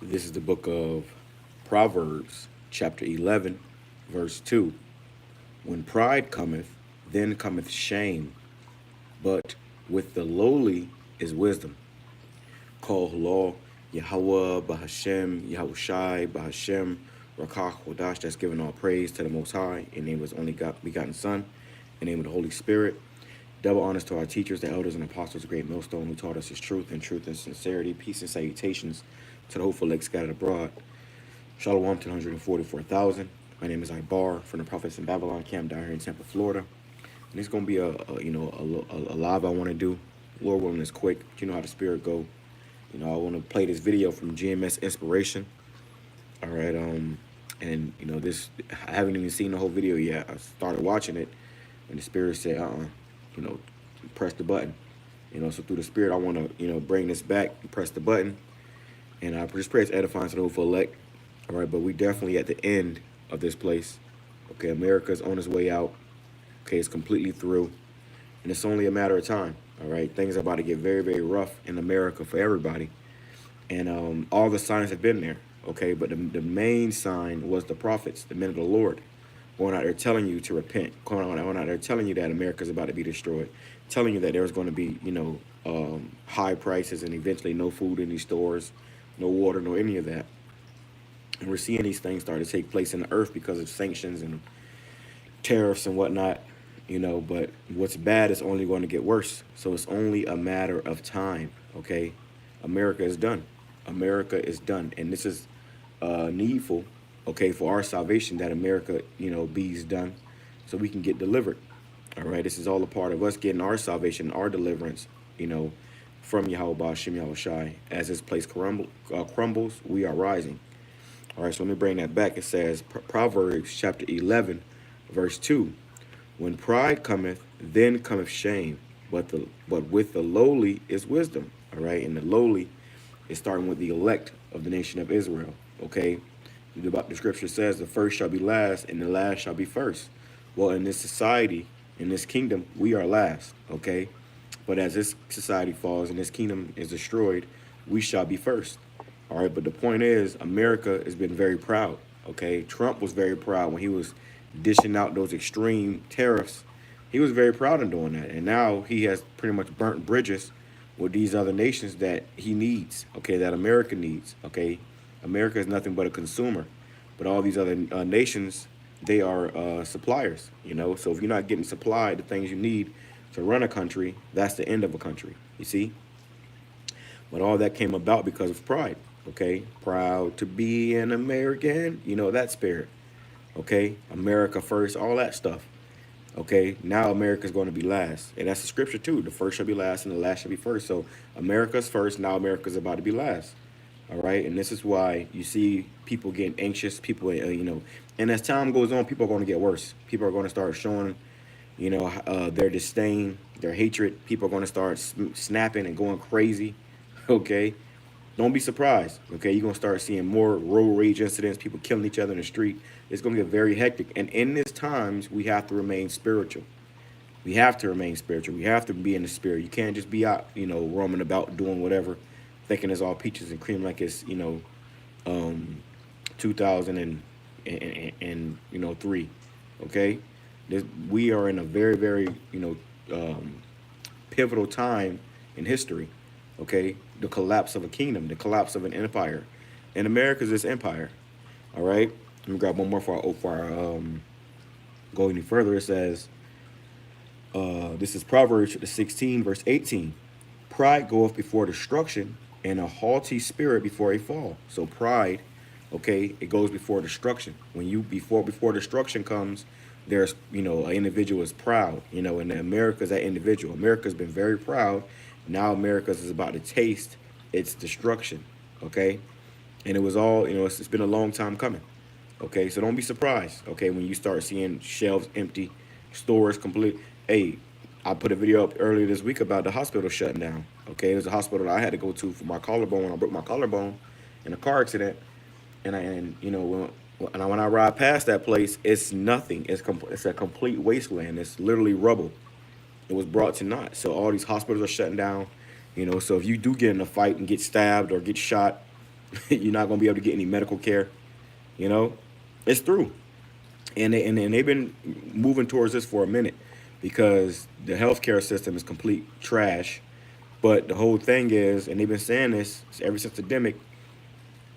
This is the book of Proverbs, chapter 11, verse 2. When pride cometh, then cometh shame, but with the lowly is wisdom. Kol Halo, Yahweh, Bahashem, Yahushai, Bahashem, Rakach, Wadash, that's giving all praise to the Most High, in the name of His only begotten Son, in the name of the Holy Spirit. Double honors to our teachers, the elders and apostles, the great millstone who taught us His truth and sincerity, peace and salutations to the hopeful elect scattered abroad. Shalom to 144,000. My name is Ibar from the Prophets in Babylon camp down here in Tampa, Florida. And it's gonna be a live I want to do. Lord willing, it's quick. But you know how the spirit go. I want to play this video from GMS Inspiration. All right. And this, I haven't even seen the whole video yet. I started watching it, and the spirit said, press the button. So through the spirit, I want to, bring this back and press the button. And I just pray it's edifying to the hopeful elect. All right, but we definitely at the end of this place. Okay, America's on its way out. Okay, it's completely through. And it's only a matter of time. All right, things are about to get very, very rough in America for everybody. And all the signs have been there. Okay, but the main sign was the prophets, the men of the Lord, going out there telling you to repent, going out there telling you that America's about to be destroyed, telling you that there's going to be, high prices and eventually no food in these stores, no water, no any of that. And we're seeing these things start to take place in the earth because of sanctions and tariffs and whatnot, but what's bad is only going to get worse. So it's only a matter of time, okay? America is done. America is done. And this is needful, okay, for our salvation that America, be done so we can get delivered. All right, this is all a part of us getting our salvation, our deliverance, from Yahweh Shem Yahushai. As this place crumbles, we are rising. All right, so let me bring that back. It says, Proverbs chapter 11, verse 2. When pride cometh, then cometh shame, but with the lowly is wisdom. All right, and the lowly is starting with the elect of the nation of Israel. Okay, the scripture says the first shall be last and the last shall be first. Well, in this society, in this kingdom, we are last. Okay, but as this society falls and this kingdom is destroyed, we shall be first. All right, but the point is, America has been very proud. Okay, Trump was very proud when he was dishing out those extreme tariffs. He was very proud of doing that, and now he has pretty much burnt bridges with these other nations that he needs. Okay, that America needs. Okay, America is nothing but a consumer, but all these other nations, they are suppliers. So if you're not getting supplied the things you need to run a country, that's the end of a country. You see, but all that came about because of pride. Okay, proud to be an American, that spirit. Okay, America first, all that stuff. Okay, now America's going to be last, and that's the scripture too. The first shall be last and the last shall be first. So America's first, now America's about to be last. All right, and this is why you see people getting anxious, people, and as time goes on, people are going to get worse. People are going to start showing, their disdain, their hatred. People are going to start snapping and going crazy. Okay, don't be surprised. Okay, you're gonna start seeing more road rage incidents, people killing each other in the street. It's gonna get very hectic. And in these times, we have to remain spiritual. We have to remain spiritual. We have to be in the spirit. You can't just be out, roaming about doing whatever, thinking it's all peaches and cream like it's, 2003. Okay, we are in a very, very, pivotal time in history. Okay, the collapse of a kingdom, the collapse of an empire, and America's this empire. All right, let me grab one more for our go any further. It says, this is Proverbs 16, verse 18. Pride goeth before destruction, and a haughty spirit before a fall. So pride, okay, it goes before destruction. When you before destruction comes, there's an individual is proud, and America's that individual. America's been very proud. Now America's is about to taste its destruction, okay? And it was all, it's been a long time coming, okay? So don't be surprised, okay, when you start seeing shelves empty, stores complete. Hey, I put a video up earlier this week about the hospital shutting down, okay? There's a hospital that I had to go to for my collarbone. I broke my collarbone in a car accident, and when I ride past that place, it's nothing. It's a complete wasteland. It's literally rubble. It was brought to naught. So all these hospitals are shutting down. So if you do get in a fight and get stabbed or get shot, You're not going to be able to get any medical care. You know, it's through. And they've been moving towards this for a minute because the healthcare system is complete trash. But the whole thing is, and they've been saying this ever since the demic,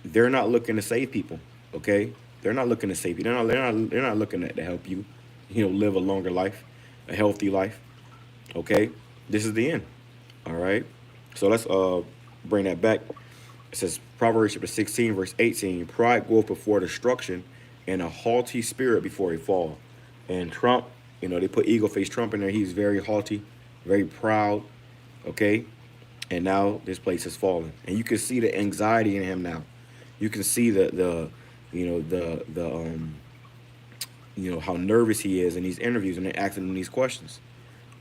they're not looking to save people. Okay, they're not looking to save you. They're not looking to help you. Live a longer life, a healthy life. Okay, this is the end. All right. So let's bring that back. It says Proverbs chapter 16, verse 18, pride goeth before destruction and a haughty spirit before a fall. And Trump, they put eagle face Trump in there. He's very haughty, very proud. Okay. And now this place is falling. And you can see the anxiety in him now. You can see how nervous he is in these interviews and they're asking him these questions.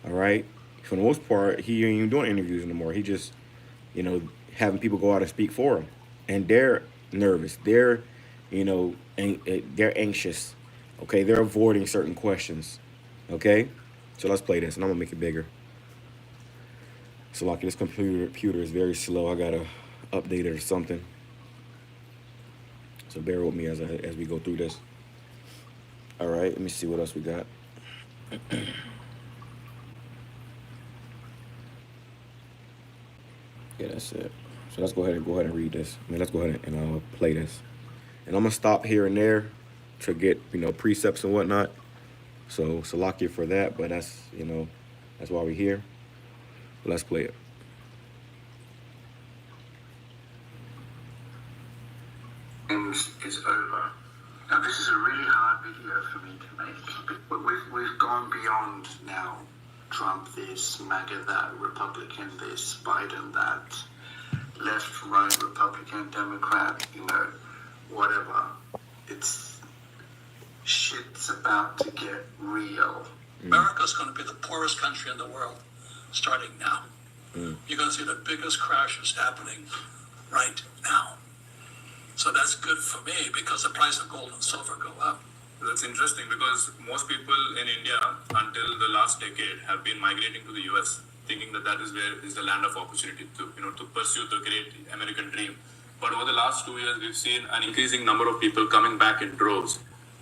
All right. For the most part, he ain't even doing interviews anymore. He just, having people go out and speak for him. And they're nervous. They're anxious. Okay. They're avoiding certain questions. Okay. So let's play this and I'm going to make it bigger. So like this computer is very slow. I got to update it or something. So bear with me as we go through this. All right. Let me see what else we got. Yeah, that's it. So let's go ahead and read this. Let's go ahead and play this. And I'm gonna stop here and there to get precepts and whatnot. So Salakia for that, but that's why we're here. But let's play it. Is over. Now this is a really hard video for me to make, but we've gone beyond now. Trump this, MAGA that, Republican this, Biden that, left, right, Republican, Democrat, whatever. Shit's about to get real. America's going to be the poorest country in the world starting now. You're going to see the biggest crashes happening right now. So that's good for me because the price of gold and silver go up. That's interesting because most people in India until the last decade have been migrating to the US thinking that is where is the land of opportunity to pursue the great American dream. But over the last 2 years, we've seen an increasing number of people coming back in droves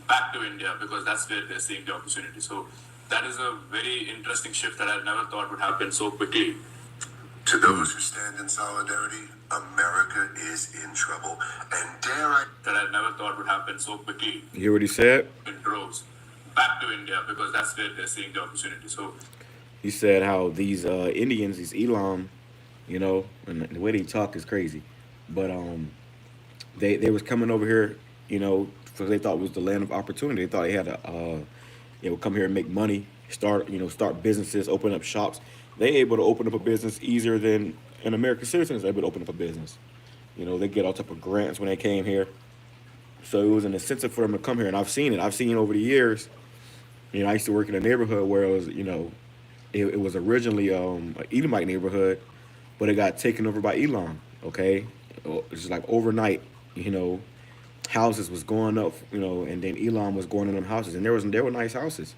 back to India because that's where they're seeing the opportunity. So that is a very interesting shift that I never thought would happen so quickly. To those who stand in solidarity, America is in trouble. And dare I... That I never thought would happen so quickly. You hear what he said? In droves back to India because that's where they're seeing the opportunity. So he said how these Indians, these Elam, and the way they talk is crazy. But they was coming over here, because they thought it was the land of opportunity. They thought they had to, come here and make money, start businesses, open up shops. They able to open up a business easier than an American citizen is able to open up a business. They get all type of grants when they came here. So it was an incentive for them to come here. And I've seen it. I've seen over the years, I used to work in a neighborhood where it was, it was originally an Elamite neighborhood, but it got taken over by Elam, okay? It's like overnight, houses was going up, and then Elam was going in them houses. And there were nice houses.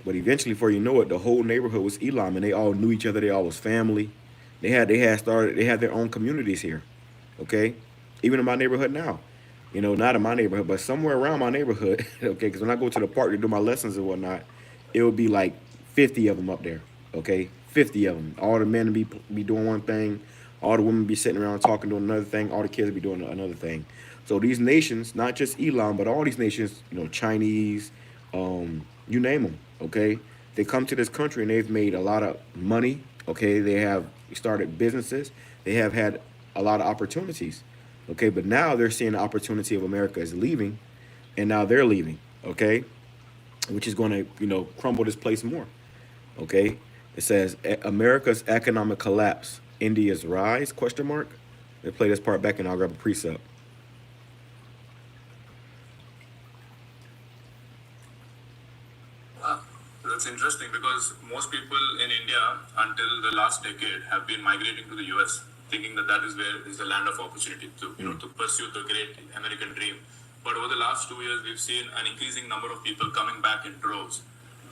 But eventually, before you know it, the whole neighborhood was Elam, and they all knew each other. They all was family. They had their own communities here, okay? Even in my neighborhood now, not in my neighborhood, but somewhere around my neighborhood, okay? Because when I go to the park to do my lessons and whatnot, it would be like 50 of them up there, okay? 50 of them. All the men be doing one thing, all the women be sitting around talking, doing another thing, all the kids be doing another thing. So these nations, not just Elam, but all these nations, Chinese, you name them. Okay, they come to this country and they've made a lot of money. Okay, they have started businesses. They have had a lot of opportunities. Okay, but now they're seeing the opportunity of America is leaving, and now they're leaving. Okay, which is going to crumble this place more. Okay, it says America's economic collapse, India's rise? Question mark. They play this part back and I'll grab a precept. That's interesting because most people in India until the last decade have been migrating to the US thinking that is where is the land of opportunity to pursue the great American dream. But over the last 2 years, we've seen an increasing number of people coming back in droves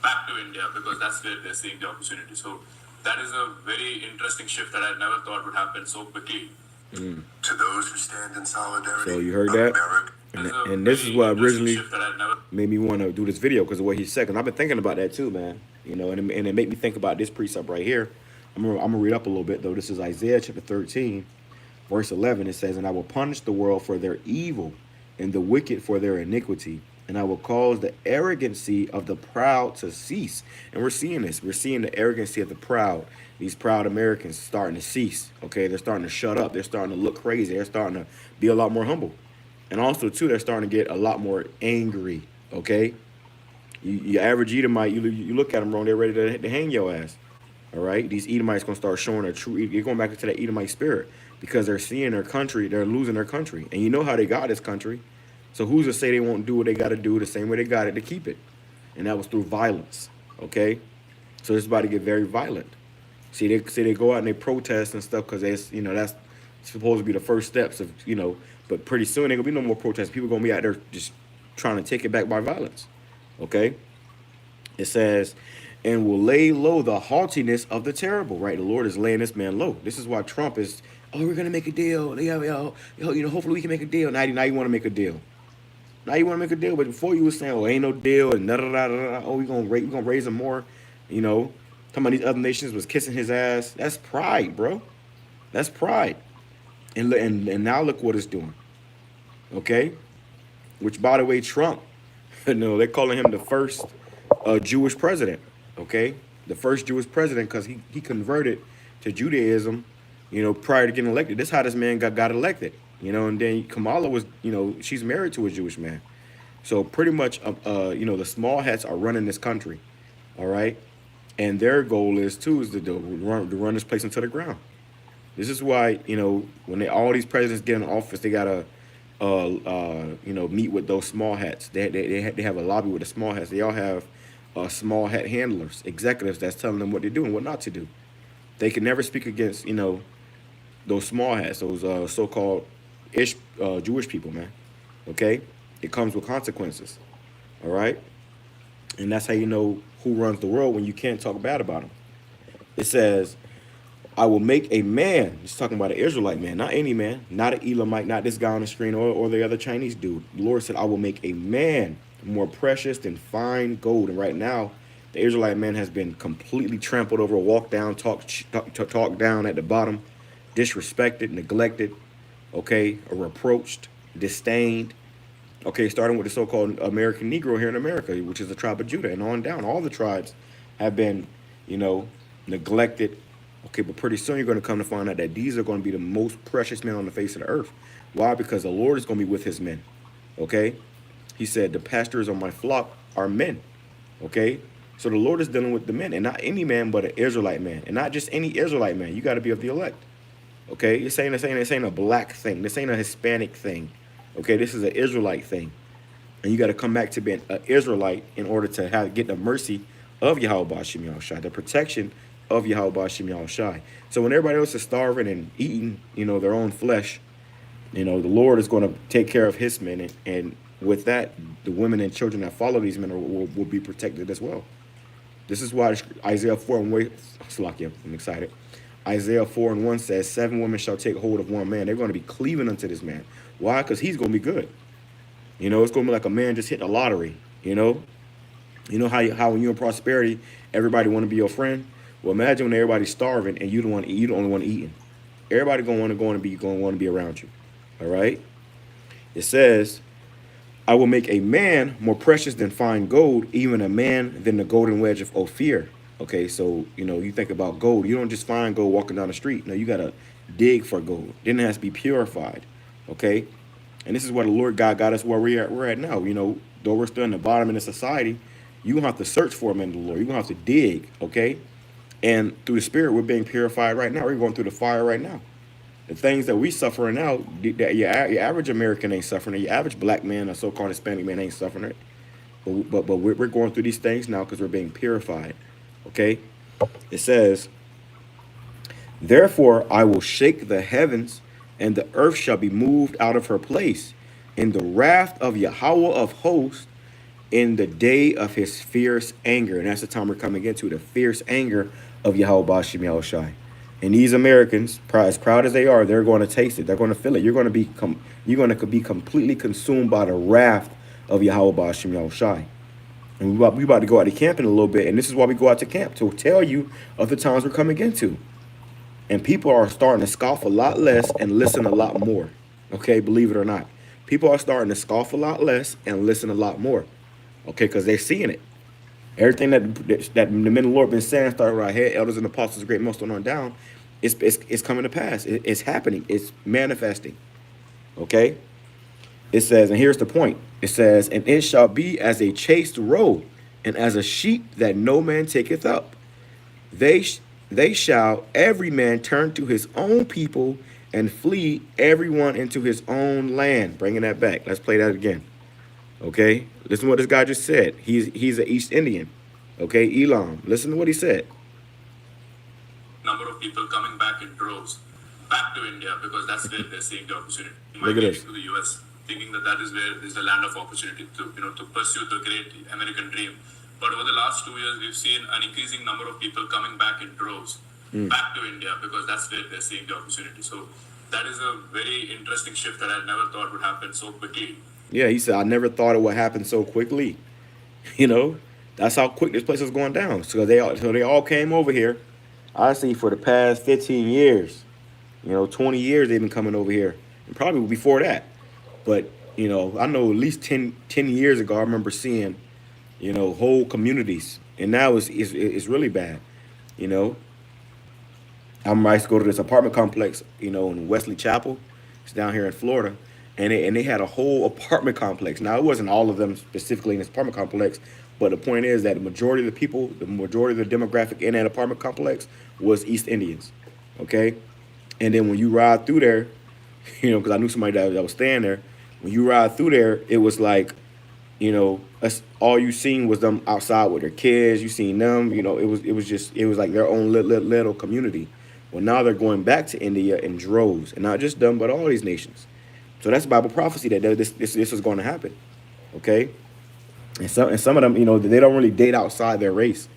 back to India because that's where they're seeing the opportunity. So that is a very interesting shift that I never thought would happen so quickly. To those who stand in solidarity, So you heard that? America. And this is what originally Shift that I'd never made me want to do this video because of what he said. Because I've been thinking about that too, man. You know, and it made me think about this precept right here. I'm gonna read up a little bit though. This is Isaiah chapter 13, verse 11. It says, "And I will punish the world for their evil, and the wicked for their iniquity, and I will cause the arrogancy of the proud to cease." And we're seeing this. We're seeing the arrogancy of the proud. These proud Americans starting to cease. Okay, they're starting to shut up. They're starting to look crazy. They're starting to be a lot more humble. And also, too, they're starting to get a lot more angry, okay? You average Edomite, you look at them wrong, they're ready to hang your ass, all right? These Edomites going to start showing their true, you're going back into that Edomite spirit because they're seeing their country, they're losing their country. And you know how they got this country. So who's to say they won't do what they got to do the same way they got it to keep it? And that was through violence, okay? So it's about to get very violent. See, they go out and they protest and stuff because that's supposed to be the first steps of, but pretty soon there gonna be no more protests. People gonna be out there just trying to take it back by violence. Okay? It says, "And will lay low the haughtiness of the terrible." Right? The Lord is laying this man low. This is why Trump is, "Oh, we're gonna make a deal. Yeah, hopefully we can make a deal." Now you want to make a deal. Now you want to make a deal, but before you were saying, "Oh, ain't no deal," and oh, we gonna raise them more. Talking about these other nations was kissing his ass. That's pride, bro. That's pride. And now look what it's doing. Okay? Which, by the way, Trump, they're calling him the first Jewish president. Okay? The first Jewish president because he converted to Judaism, prior to getting elected. This is how this man got elected. And then Kamala was, she's married to a Jewish man. So pretty much, the small hats are running this country. All right? And their goal is to run this place into the ground. This is why, when all these presidents get in office, they gotta, meet with those small hats. They have a lobby with the small hats. They all have small hat handlers, executives that's telling them what to do and what not to do. They can never speak against, those small hats, those so-called Jewish people, man. Okay, it comes with consequences. All right, and that's how you know who runs the world when you can't talk bad about them. It says, "I will make a man," it's talking about an Israelite man, not any man, not an Elamite, not this guy on the screen or the other Chinese dude. The Lord said, "I will make a man more precious than fine gold." And right now, the Israelite man has been completely trampled over, walked down, talked down at the bottom, disrespected, neglected, okay, or reproached, disdained. Okay, starting with the so-called American Negro here in America, which is the tribe of Judah, and on down. All the tribes have been, neglected. Okay, but pretty soon you're going to come to find out that these are going to be the most precious men on the face of the earth. Why? Because the Lord is going to be with his men. Okay? He said, "The pastors of my flock are men." Okay? So the Lord is dealing with the men, and not any man, but an Israelite man. And not just any Israelite man. You got to be of the elect. Okay? This ain't a black thing. This ain't a Hispanic thing. Okay? This is an Israelite thing. And you got to come back to being an Israelite in order to get the mercy of Yahweh Hashem Yahushai, the protection of Yahweh Hashem Yahushai. So when everybody else is starving and eating, their own flesh, the Lord is going to take care of his men. And with that, the women and children that follow these men will be protected as well. This is why Isaiah 4:1, I'm excited. Isaiah 4:1 says, 7 women shall take hold of one man. They're going to be cleaving unto this man. Why? Because he's going to be good. It's going to be like a man just hitting a lottery, how when you're in prosperity, everybody want to be your friend. Well, imagine when everybody's starving and you the only one eating. Everybody going to want to be around you. All right? It says, "I will make a man more precious than fine gold, even a man than the golden wedge of Ophir." Okay, so, you think about gold. You don't just find gold walking down the street. No, you got to dig for gold. Then it has to be purified. Okay? And this is where the Lord God got us where we're at now. Though we're still in the bottom in the society, you're going to have to search for him in the Lord. You're going to have to dig, okay? And through the Spirit, we're being purified right now. We're going through the fire right now. The things that we suffering now, your average American ain't suffering it. Your average black man or so-called Hispanic man ain't suffering it. But we're going through these things now because we're being purified, okay? It says, "Therefore I will shake the heavens, and the earth shall be moved out of her place in the wrath of Yahweh of hosts, in the day of his fierce anger." And that's the time we're coming into, the fierce anger of Yahweh Hashem Yahushai. And these Americans, as proud as they are, they're going to taste it. They're going to feel it. You're going to be completely consumed by the wrath of Yahweh Ba'ashem Yahushai. And we about to go out to camp in a little bit. And this is why we go out to camp, to tell you of the times we're coming into. And people are starting to scoff a lot less and listen a lot more. Okay, believe it or not. People are starting to scoff a lot less and listen a lot more. Okay, because they're seeing it. Everything that the men of the Lord been saying, starting right here, elders and apostles, great milestone on down, it's coming to pass. It's happening. It's manifesting. Okay? It says, and here's the point. It says, and it shall be as a chaste roe, and as a sheep that no man taketh up. They shall every man turn to his own people and flee everyone into his own land. Bringing that back. Let's play that again. Okay? Listen to what this guy just said. He's an East Indian. Okay? Elam. Listen to what he said. Number of people coming back in droves back to India because that's where they're seeing the opportunity. Look at this. Migrating to the US, thinking that that is where is the land of opportunity to pursue the great American dream. But over the last 2 years, we've seen an increasing number of people coming back in droves back to India because that's where they're seeing the opportunity. So that is a very interesting shift that I never thought would happen so quickly. Yeah, he said, I never thought it would happen so quickly. You know, that's how quick this place is going down. So they all came over here. I see for the past 15 years, 20 years they've been coming over here, and probably before that. But, I know at least 10 years ago, I remember seeing, whole communities. And now it's really bad, I used to go to this apartment complex, in Wesley Chapel. It's down here in Florida. And they had a whole apartment complex. Now, it wasn't all of them specifically in this apartment complex, but the point is that the majority of the people, the majority of the demographic in that apartment complex was East Indians, okay? And then when you ride through there, because I knew somebody that was staying there, when you ride through there, it was like, all you seen was them outside with their kids. You seen them, it was like their own little community. Well, now they're going back to India in droves, and not just them, but all these nations. So that's Bible prophecy that this is going to happen, okay? And some of them, they don't really date outside their race,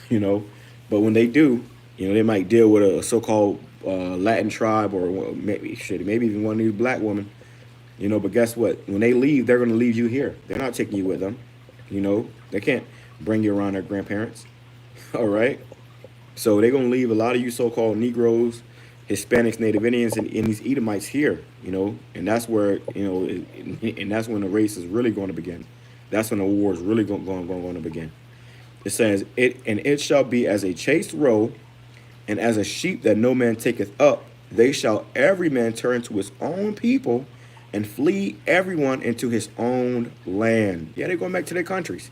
but when they do, they might deal with a so-called Latin tribe or maybe even one of these black women, but guess what? When they leave, they're going to leave you here. They're not taking you with them, They can't bring you around their grandparents, all right? So they're going to leave a lot of you so-called Negroes, Hispanics, Native Indians, and these Edomites here, and that's where, and that's when the race is really going to begin. That's when the war is really going to begin. It says, it shall be as a chaste roe, and as a sheep that no man taketh up, they shall every man turn to his own people and flee everyone into his own land. Yeah, they're going back to their countries,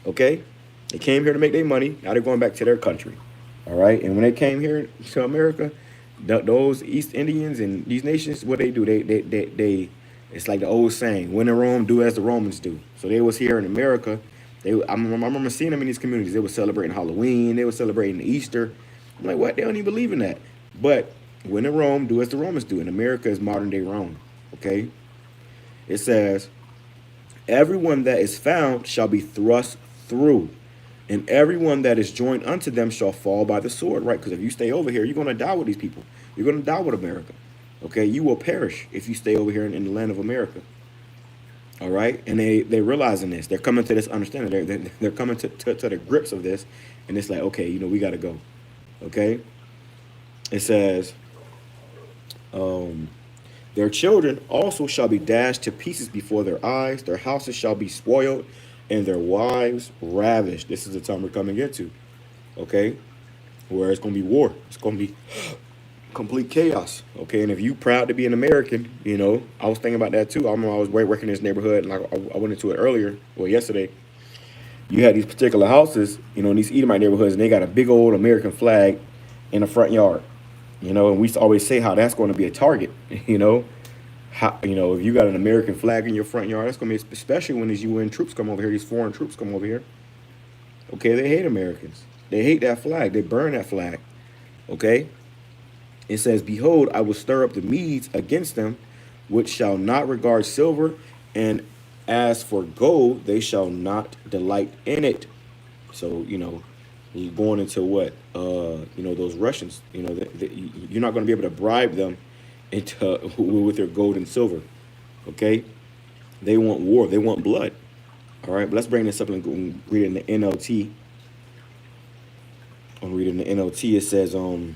okay? They came here to make their money. Now they're going back to their country, all right? And when they came here to America, those East Indians and these nations, what they do, they it's like the old saying, when in Rome, do as the Romans do. So they was here in America. I remember seeing them in these communities. They were celebrating Halloween. They were celebrating Easter. I'm like, what? They don't even believe in that. But when in Rome, do as the Romans do. And America is modern day Rome, okay? It says, everyone that is found shall be thrust through, and everyone that is joined unto them shall fall by the sword, right? Because if you stay over here, you're going to die with these people. You're going to die with America. Okay, you will perish if you stay over here in the land of America. All right, and they're realizing this. They're coming to this understanding. They're coming to the grips of this, and it's like, okay, we got to go. Okay, it says, their children also shall be dashed to pieces before their eyes. Their houses shall be spoiled, and their wives ravished. This is the time we're coming into. Okay, where it's going to be war. It's going to be complete chaos, okay? And if you proud to be an American, I was thinking about that too. I remember I was working in this neighborhood, and I went into it earlier, yesterday. You had these particular houses, in these Edomite neighborhoods, and they got a big old American flag in the front yard, and we always say how that's going to be a target, if you got an American flag in your front yard, that's going to be, especially when these UN troops come over here, these foreign troops come over here, okay? They hate Americans. They hate that flag. They burn that flag, okay? It says, behold, I will stir up the Medes against them, which shall not regard silver, and as for gold, they shall not delight in it. So, going into what those Russians. You're not going to be able to bribe them into with their gold and silver. Okay, they want war. They want blood. All right, but let's bring this up and read it in the NLT. I'm reading the NLT. It says, to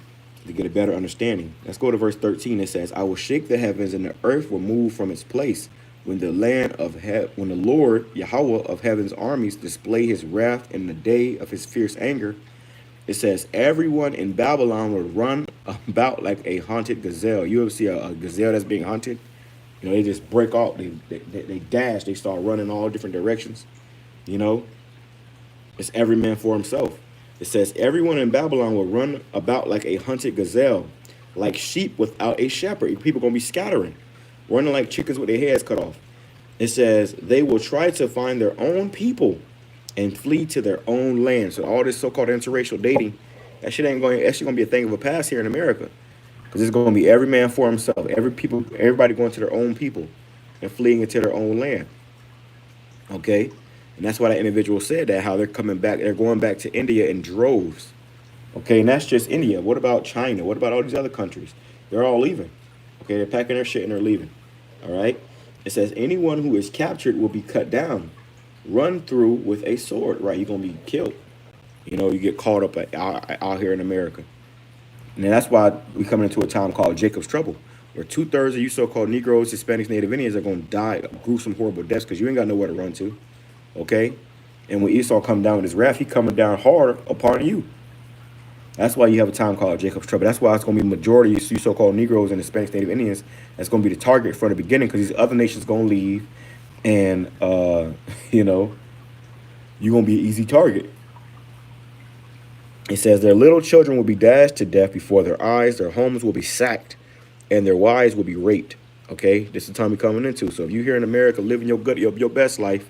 get a better understanding. Let's go to verse 13. It says, I will shake the heavens and the earth will move from its place when the Lord Yahweh of heaven's armies display his wrath in the day of his fierce anger. It says, everyone in Babylon will run about like a hunted gazelle. You ever see a gazelle that's being hunted? They just break off. They dash. They start running all different directions. It's every man for himself. It says, everyone in Babylon will run about like a hunted gazelle, like sheep without a shepherd. People going to be scattering, running like chickens with their heads cut off. It says, they will try to find their own people and flee to their own land. So all this so-called interracial dating, that shit ain't going to be a thing of a past here in America. Because it's going to be every man for himself. Everybody going to their own people and fleeing into their own land. Okay? And that's why that individual said that, how they're coming back. They're going back to India in droves. Okay, and that's just India. What about China? What about all these other countries? They're all leaving. Okay, they're packing their shit and they're leaving. All right? It says anyone who is captured will be cut down, run through with a sword. Right, you're going to be killed. You get caught up out here in America. And that's why we coming into a time called Jacob's Trouble, where 2/3 of you so-called Negroes, Hispanics, Native Indians are going to die gruesome, horrible deaths because you ain't got nowhere to run to. Okay? And when Esau come down with his wrath, he coming down hard upon you. That's why you have a time called Jacob's Trouble. That's why it's going to be majority of you so-called Negroes and Hispanics, Native Indians. That's going to be the target from the beginning because these other nations going to leave. And, you're going to be an easy target. It says their little children will be dashed to death before their eyes. Their homes will be sacked and their wives will be raped. Okay, this is the time we're coming into. So if you're here in America living your best life,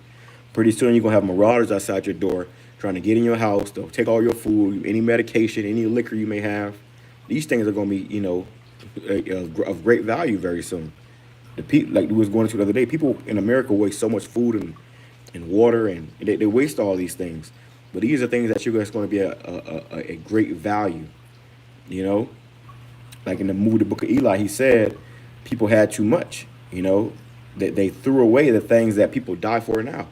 pretty soon you're going to have marauders outside your door trying to get in your house. They'll take all your food, any medication, any liquor you may have. These things are going to be, of great value very soon. The people, like we was going into the other day, people in America waste so much food and water, and they waste all these things. But these are things that you're just going to be a great value, Like in the movie, The Book of Eli, he said people had too much, They threw away the things that people die for now.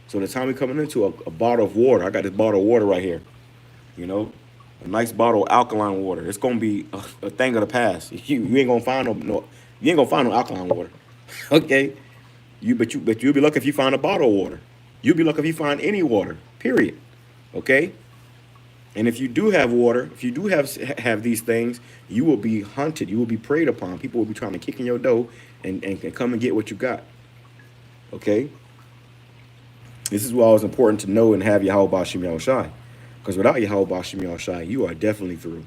So the time we're coming into a bottle of water, I got this bottle of water right here, a nice bottle of alkaline water. It's going to be a thing of the past. You ain't going to find you ain't going to find no alkaline water, okay? But you'll be lucky if you find a bottle of water. You'll be lucky if you find any water, period. Okay? And if you do have water, if you do have these things, you will be hunted. You will be preyed upon. People will be trying to kick in your door and come and get what you got. Okay? This is why it's important to know and have Yahweh Bashim Yahushai. Because without Yahweh Bashim Yahushai, you are definitely through.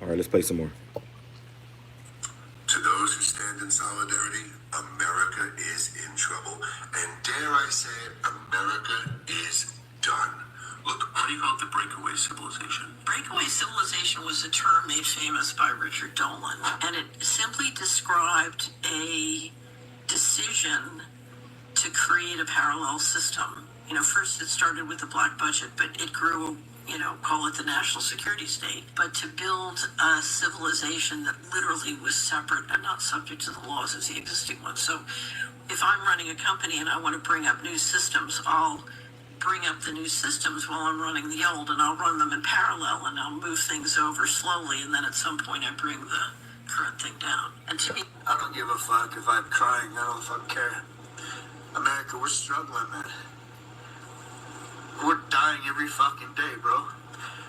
All right, let's play some more. To those who stand in solidarity, America is in trouble. And dare I say it, America is done. Look, What do you call it? The breakaway civilization? Breakaway civilization was a term made famous by Richard Dolan, and it simply described a decision to create a parallel system. First it started with the black budget, but it grew, call it the national security state, but to build a civilization that literally was separate and not subject to the laws of the existing ones. So if I'm running a company and I want to bring up new systems, I'll bring up the new systems while I'm running the old, and I'll run them in parallel, and I'll move things over slowly, and then at some point I bring the current thing down. And to me, I don't give a fuck if I'm crying. I don't fucking care. America, we're struggling, man. We're dying every fucking day, bro.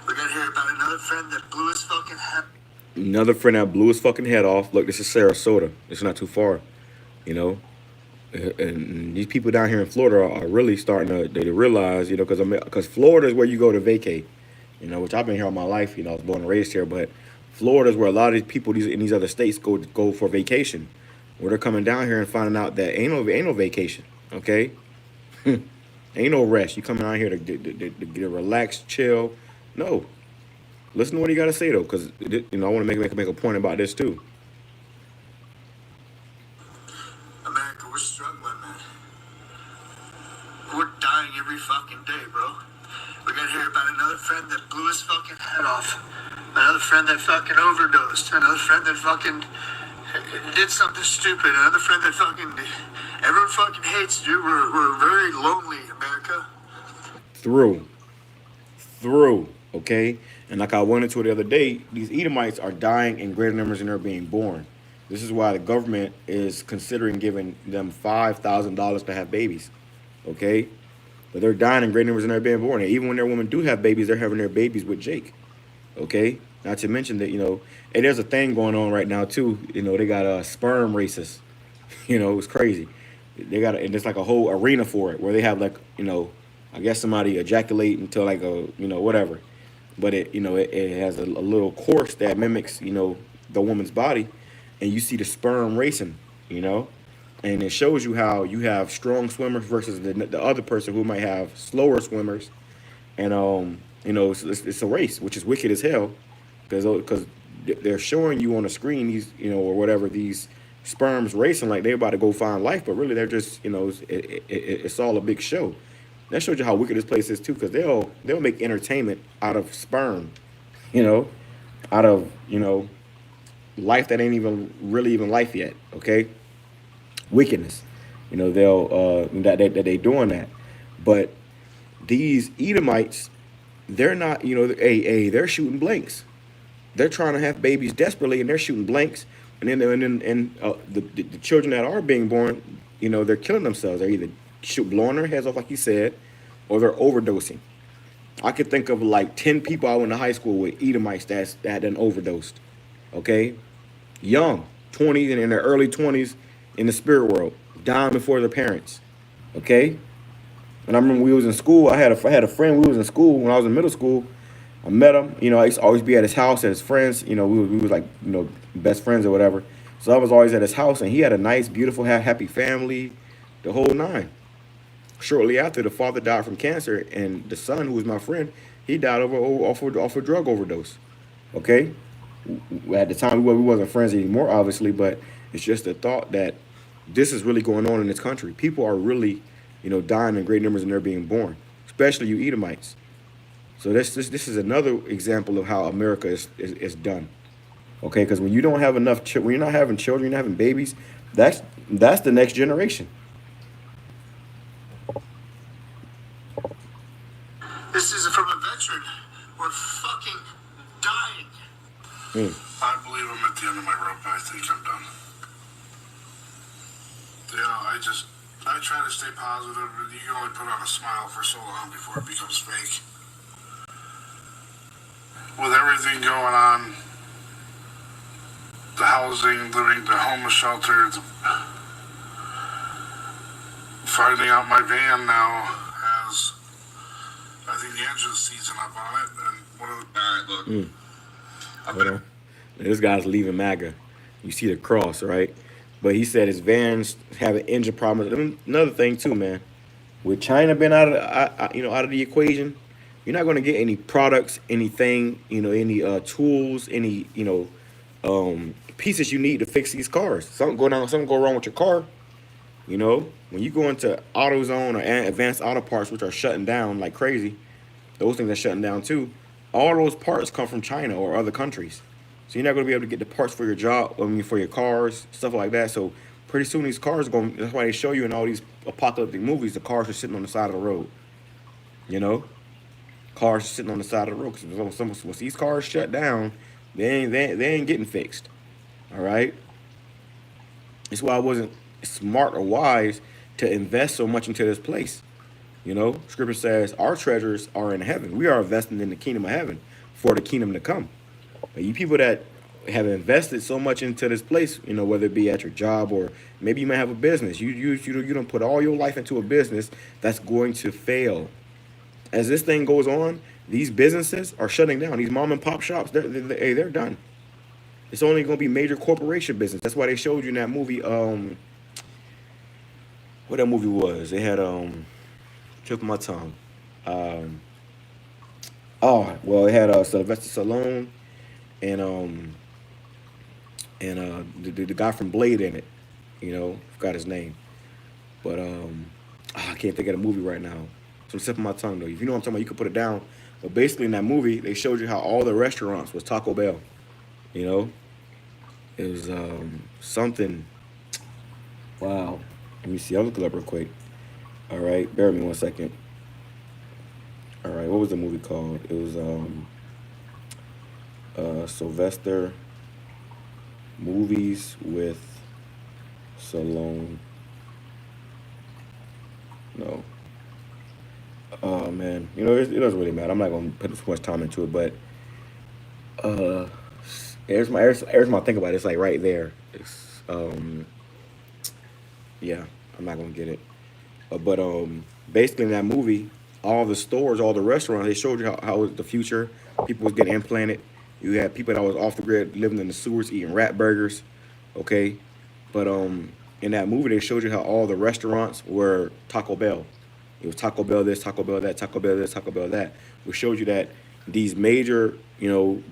We gotta hear about another friend that blew his fucking head. Another friend that blew his fucking head off. Look, this is Sarasota. It's not too far, And these people down here in Florida are really starting to realize, because Florida is where you go to vacate, which I've been here all my life. I was born and raised here, but Florida is where a lot of these people in these other states go for vacation, where they're coming down here and finding out that ain't no vacation, okay? Ain't no rest. You coming out here to get a relaxed, chill. No. Listen to what he got to say, though, because, I want to make a point about this, too. America, we're struggling, man. We're dying every fucking day, bro. We gonna hear about another friend that blew his fucking head off. Another friend that fucking overdosed. Another friend that fucking did something stupid. Another friend that fucking... Everyone fucking hates you. We're very lonely, America. Through, okay? And like I went into it the other day, these Edomites are dying in greater numbers than they're being born. This is why the government is considering giving them $5,000 to have babies, okay? But they're dying in greater numbers than they're being born. And even when their women do have babies, they're having their babies with Jake, okay? Not to mention that, and there's a thing going on right now too. They got sperm races. It's crazy. They got, and it's like a whole arena for it where they have like, I guess somebody ejaculate into like a, whatever. But it has a little course that mimics, the woman's body, and you see the sperm racing, and it shows you how you have strong swimmers versus the other person who might have slower swimmers, and it's a race, which is wicked as hell, because they're showing you on the screen these, or whatever, these sperms racing like they're about to go find life, but really they're just, it's all a big show. That shows you how wicked this place is too, because they'll make entertainment out of sperm, out of life that ain't even really even life yet. Okay, wickedness, they'll that they doing that, but these Edomites, they're not, they're shooting blanks. They're trying to have babies desperately, and they're shooting blanks, and then the children that are being born, they're killing themselves. They're either blowing their heads off, like you said, or they're overdosing. I could think of like 10 people I went to high school with Edomites that done overdosed. Okay, young, 20s and in their early 20s in the spirit world, dying before their parents. Okay, and I remember we was in school. I had a friend. We was in school when I was in middle school. I met him. I used to always be at his house at his friends. We was like best friends or whatever. So I was always at his house, and he had a nice, beautiful, happy family, the whole nine. Shortly after, the father died from cancer, and the son, who was my friend, he died off a drug overdose. Okay, at the time we wasn't friends anymore, obviously, but it's just the thought that this is really going on in this country. People are really, dying in great numbers and they're being born, especially you Edomites. So this is another example of how America is done. Okay, because when you don't have enough, when you're not having children, you're not having babies, that's the next generation. This is from a veteran. We're fucking dying. I believe I'm at the end of my rope. I think I'm done. I try to stay positive, but you can only put on a smile for so long before it becomes fake. With everything going on, the housing, the homeless shelter, finding out my van now has, I think, the engine season up on it, and one of the... All right, look. Hold on. This guy's leaving MAGA. You see the cross, right? But he said his vans have an engine problem. Another thing too, man. With China being out of the equation, you're not going to get any products, anything, any tools, any pieces you need to fix these cars. Something go wrong with your car. When you go into AutoZone or Advanced Auto Parts, which are shutting down like crazy, those things are shutting down too. All those parts come from China or other countries. So you're not going to be able to get the parts for your job, for your cars, stuff like that. So pretty soon these cars are going, that's why they show you in all these apocalyptic movies, the cars are sitting on the side of the road. Cars are sitting on the side of the road. Because once these cars shut down, they ain't getting fixed. All right? That's why it wasn't smart or wise to invest so much into this place. Scripture says our treasures are in heaven. We are investing in the kingdom of heaven for the kingdom to come. But you people that have invested so much into this place, whether it be at your job or maybe you might have a business, you don't put all your life into a business that's going to fail. As this thing goes on, these businesses are shutting down. These mom and pop shops, they're done. It's only going to be major corporation business. That's why they showed you in that movie. What that movie was? They had tip of my tongue. It had Sylvester Stallone and the guy from Blade in it. Forgot his name, but I can't think of the movie right now. Some slip of my tongue though. If you know what I'm talking about, you can put it down. But basically in that movie, they showed you how all the restaurants was Taco Bell. You know, it was something. Wow. Let me see. I'll look it up real quick. All right, bear with me 1 second. All right, what was the movie called? It was Sylvester Movies with Stallone. No. Oh man, you know it doesn't really matter. I'm not gonna put too much time into it, but every time I think about it, it's like right there. It's yeah, I'm not gonna get it. But basically in that movie, all the stores, all the restaurants, they showed you how it was the future. People was getting implanted. You had people that was off the grid, living in the sewers, eating rat burgers. Okay, but in that movie, they showed you how all the restaurants were Taco Bell. It was Taco Bell this, Taco Bell that, Taco Bell this, Taco Bell that. Which showed you that these major,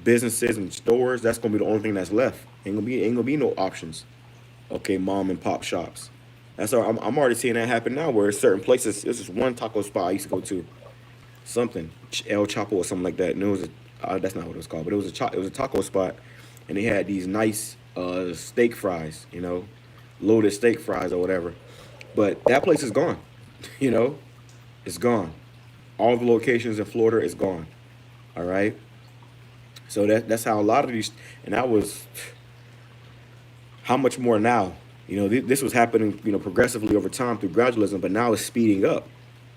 businesses and stores, that's gonna be the only thing that's left. Ain't gonna be no options. Okay, mom and pop shops. That's all. I'm already seeing that happen now. Where certain places, there's this one taco spot I used to go to, something El Chapo or something like that. And it was that's not what it was called, but it was a taco spot, and they had these nice steak fries, loaded steak fries or whatever. But that place is gone. It's gone. All the locations in Florida is gone. All right. So that's how a lot of these, and that was how much more now. This was happening, progressively over time through gradualism, but now it's speeding up.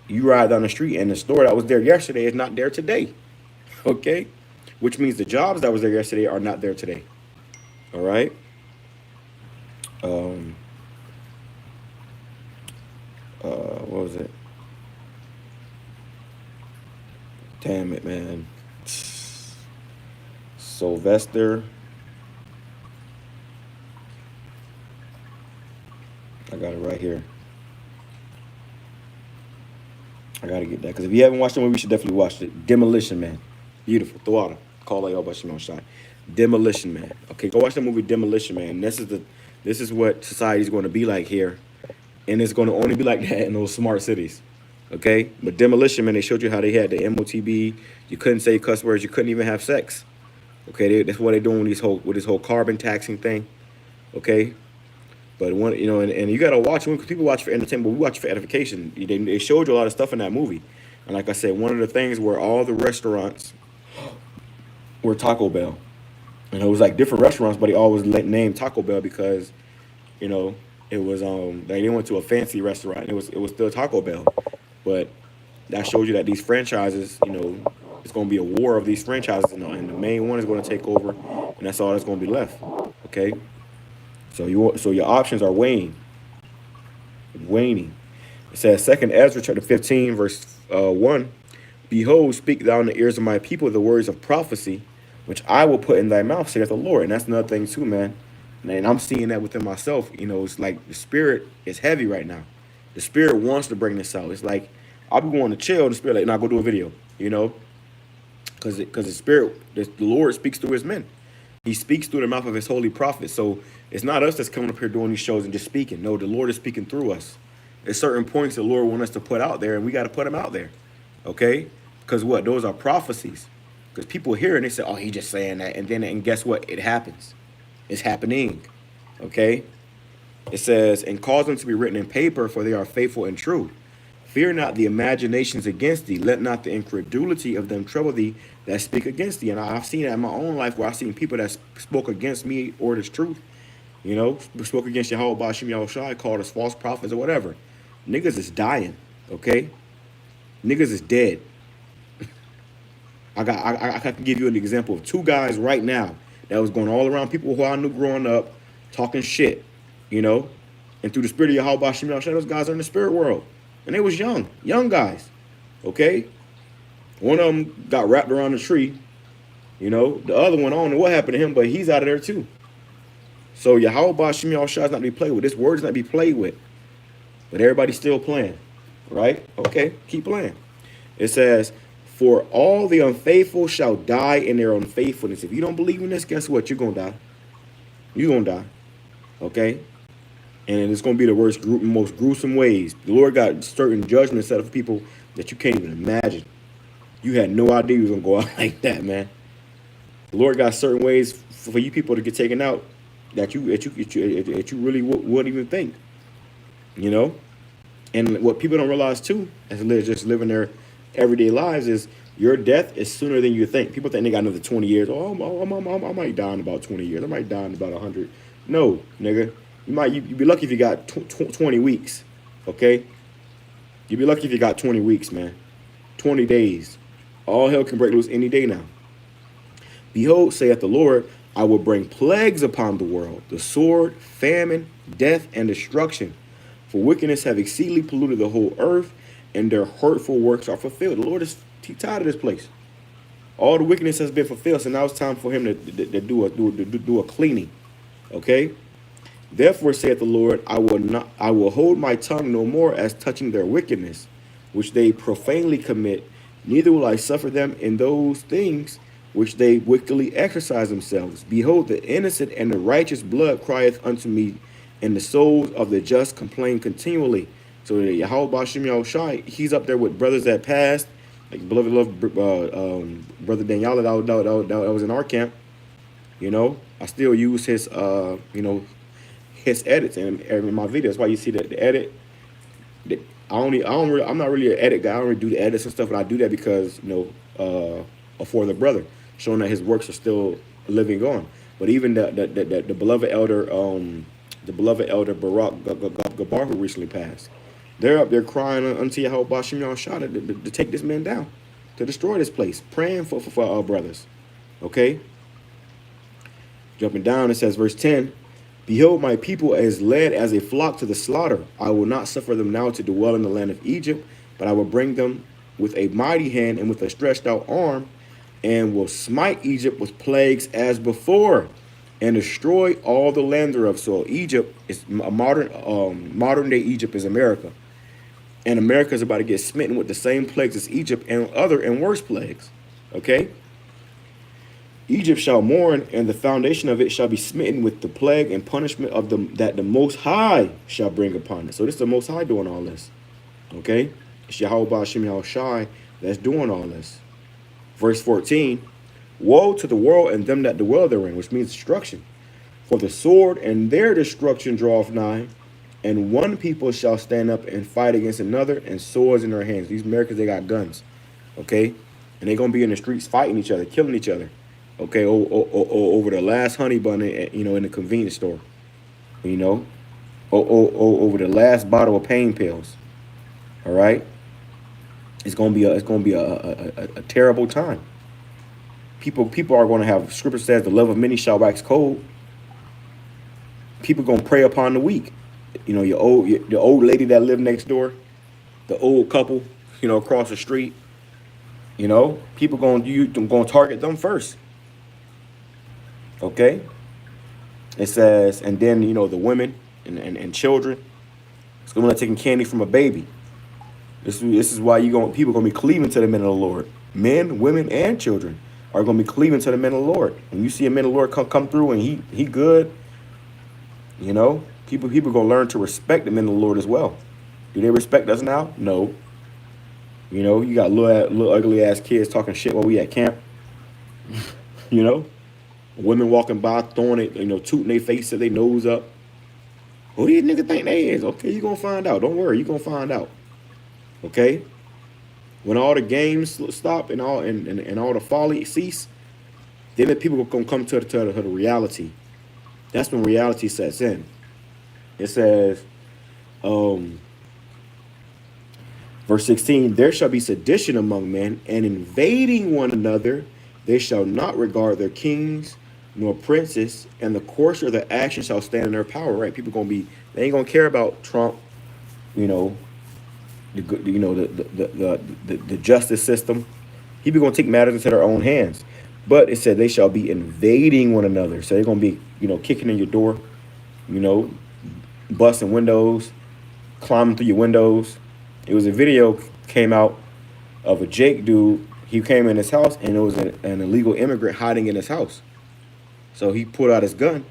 You ride down the street and the store that was there yesterday is not there today. Okay? Which means the jobs that was there yesterday are not there today. All right? What was it? Damn it, man. Sylvester. I got it right here. I gotta get that, because if you haven't watched the movie, you should definitely watch it. Demolition Man. Beautiful. Thawada. Call it by Shimon Shai. Demolition Man. Okay, go watch the movie Demolition Man. This is what society's going to be like here. And it's going to only be like that in those smart cities. Okay? But Demolition Man, they showed you how they had the MOTB. You couldn't say cuss words. You couldn't even have sex. Okay? That's what they're doing with this whole carbon taxing thing. Okay? But and you gotta watch it, because people watch for entertainment, but we watch for edification. They showed you a lot of stuff in that movie, and like I said, one of the things where all the restaurants were Taco Bell, and it was like different restaurants, but they always named Taco Bell because, it was they went to a fancy restaurant. And it was still Taco Bell, but that shows you that these franchises, it's gonna be a war of these franchises, and the main one is gonna take over, and that's all that's gonna be left. Okay. So your options are waning. It says 2 Ezra chapter 15 verse 1. Behold, speak thou in the ears of my people the words of prophecy, which I will put in thy mouth, saith the Lord. And that's another thing too, man. And I'm seeing that within myself. It's like the spirit is heavy right now. The spirit wants to bring this out. It's like I'll be going to chill, and the spirit like, nah, go do a video. Because the spirit, the Lord speaks through his men. He speaks through the mouth of his holy prophets. So it's not us that's coming up here doing these shows and just speaking. No, the Lord is speaking through us. There's certain points the Lord wants us to put out there, and we got to put them out there. Okay? Because what? Those are prophecies. Because people hear it and they say, oh, he just saying that. And guess what? It happens. It's happening. Okay? It says, and cause them to be written in paper, for they are faithful and true. Fear not the imaginations against thee. Let not the incredulity of them trouble thee that speak against thee. And I've seen that in my own life, where I've seen people that spoke against me or this truth, spoke against Yahweh Bashim Yahushai, called us false prophets or whatever. Niggas is dying, okay? Niggas is dead. I can give you an example of 2 guys right now that was going all around people who I knew growing up, talking shit, and through the spirit of Yahweh Bashim Yahushai, those guys are in the spirit world. And they was young guys, okay? One of them got wrapped around the tree, The other one, I don't know what happened to him, but he's out of there too. So Yahweh Bashim Yahushua is not to be played with. This word is not to be played with. But everybody's still playing, right? Okay, keep playing. It says, for all the unfaithful shall die in their unfaithfulness. If you don't believe in this, guess what? You're going to die. You're going to die, okay? And it's going to be the most gruesome ways. The Lord got certain judgments set up for people that you can't even imagine. You had no idea you was gonna go out like that, man. The Lord got certain ways for you people to get taken out that you really wouldn't even think, you know. And what people don't realize too, as they're just living their everyday lives, is your death is sooner than you think. People think they got another 20 years. Oh, I might die in about 20 years. I might die in about 100. No, nigga. You'd be lucky if you got 20 weeks. Okay? You'd be lucky if you got 20 weeks, man. 20 days. All hell can break loose any day now. Behold, saith the Lord, I will bring plagues upon the world, the sword, famine, death, and destruction. For wickedness have exceedingly polluted the whole earth, and their hurtful works are fulfilled. The Lord is tired of this place. All the wickedness has been fulfilled, so now it's time for him to do a cleaning. Okay? Therefore saith the Lord, I will hold my tongue no more as touching their wickedness, which they profanely commit, neither will I suffer them in those things which they wickedly exercise themselves. Behold, the innocent and the righteous blood crieth unto me, and the souls of the just complain continually. So Yahweh Bashim Yahushai, he's up there with brothers that passed, like beloved love, brother Daniel that was in our camp. You know, I still use his his edits in my videos. That's why you see that the edit. I'm not really an edit guy. I don't really do the edits and stuff, but I do that because for the brother, showing that his works are still living on. But even the beloved elder, Barak Gabar, who recently passed, they're up there crying unto Yahweh Bashim Yahushua to take this man down, to destroy this place, praying for our brothers. Okay. Jumping down, it says, verse 10. Behold, my people is led as a flock to the slaughter. I will not suffer them now to dwell in the land of Egypt, but I will bring them with a mighty hand and with a stretched out arm, and will smite Egypt with plagues as before, and destroy all the land thereof. So Egypt is a modern day Egypt is America, and America is about to get smitten with the same plagues as Egypt and other and worse plagues. Okay. Egypt shall mourn, and the foundation of it shall be smitten with the plague and punishment of them that the Most High shall bring upon it. So this is the Most High doing all this. Okay? It's Yahweh Ba'ashim Yahushai that's doing all this. Verse 14, woe to the world and them that dwell therein, which means destruction. For the sword and their destruction draweth nigh, and one people shall stand up and fight against another, and swords in their hands. These Americans, they got guns. Okay? And they're going to be in the streets fighting each other, killing each other. Okay, over the last honey bun, in the convenience store, over the last bottle of pain pills. All right, it's gonna be a terrible time. People are going to have. Scripture says the love of many shall wax cold. People gonna prey upon the weak. The old lady that lived next door, the old couple, across the street. People gonna target them first. Okay, it says, and then the women and children. It's gonna be like taking candy from a baby. This is why people gonna be cleaving to the men of the Lord. Men, women, and children are gonna be cleaving to the men of the Lord. When you see a man of the Lord come through and he good, people gonna learn to respect the men of the Lord as well. Do they respect us now? No. You got little ugly ass kids talking shit while we at camp. Women walking by, throwing it, tooting their face, their nose up. Who do you niggas think they is? Okay, you gonna find out. Don't worry, you gonna find out. Okay? When all the games stop and all the folly cease, then the people gonna come to the reality. That's when reality sets in. It says, verse 16, there shall be sedition among men, and invading one another, they shall not regard their kings nor princes, and the course of their action shall stand in their power. Right? People they ain't gonna care about Trump, the justice system. He be gonna take matters into their own hands. But it said they shall be invading one another. So they're gonna be, kicking in your door, busting windows, climbing through your windows. It was a video came out of a Jake dude. He came in his house, and it was an illegal immigrant hiding in his house. So he pulled out his gun,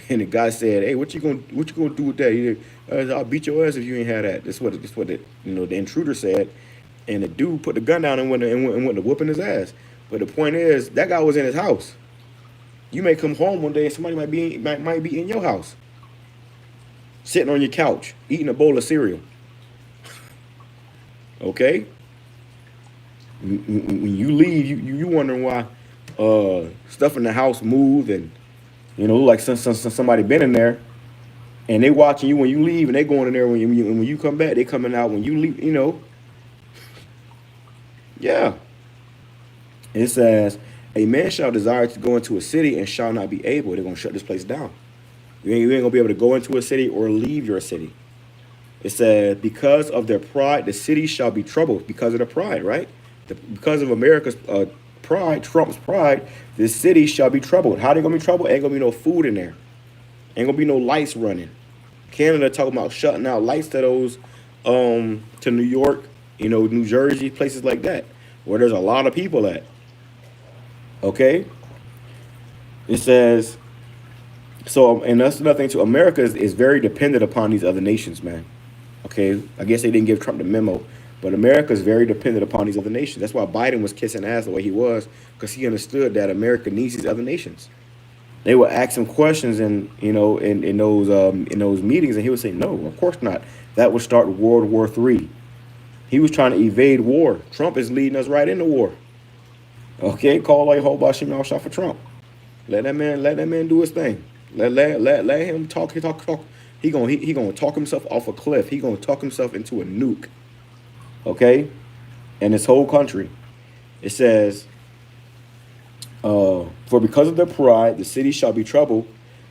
and the guy said, "Hey, what you gonna do with that?" He said, "I'll beat your ass if you ain't had that." That's what the intruder said, And the dude put the gun down and went to whooping his ass. But the point is, that guy was in his house. You may come home one day and somebody might be in your house, sitting on your couch, eating a bowl of cereal. Okay? When you leave, you wondering why stuff in the house moved, and like somebody been in there, and they watching you when you leave, and they going in there when you come back, they coming out when you leave. Yeah. It says, a man shall desire to go into a city and shall not be able. They're gonna shut this place down. You ain't gonna be able to go into a city or leave your city. It said, because of their pride, the city shall be troubled. Because of the pride, right? Because of America's pride, Trump's pride, the city shall be troubled. How they gonna be troubled? Ain't gonna be no food in there. Ain't gonna be no lights running. Canada talking about shutting out lights to those, to New York, New Jersey, places like that, where there's a lot of people at. Okay? It says, so, and that's another thing too, America is very dependent upon these other nations, man. Okay? I guess they didn't give Trump the memo, but America is very dependent upon these other nations. That's why Biden was kissing ass the way he was, because he understood that America needs these other nations. They would ask him questions in those meetings, and he would say, no, of course not. That would start World War III. He was trying to evade war. Trump is leading us right into war. Okay, call like whole Bashim y'all shot for Trump. Let that man do his thing. Let him talk. He gonna talk himself off a cliff. He gonna talk himself into a nuke. Okay, and this whole country. It says, for because of their pride, the city shall be troubled,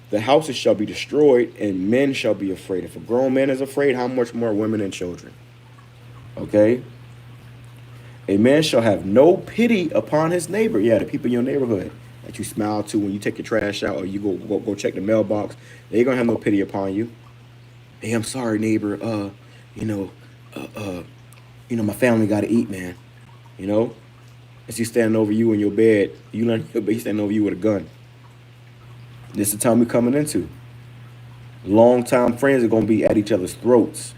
the houses shall be destroyed, and men shall be afraid. If a grown man is afraid, how much more women and children? Okay. A man shall have no pity upon his neighbor. Yeah, the people in your neighborhood that you smile to when you take your trash out or you go check the mailbox. They ain't gonna have no pity upon you. Hey, I'm sorry, neighbor. My family gotta eat, man. As he's standing over you in your bed, he's standing over you with a gun. This is the time we're coming into. Long-time friends are gonna be at each other's throats.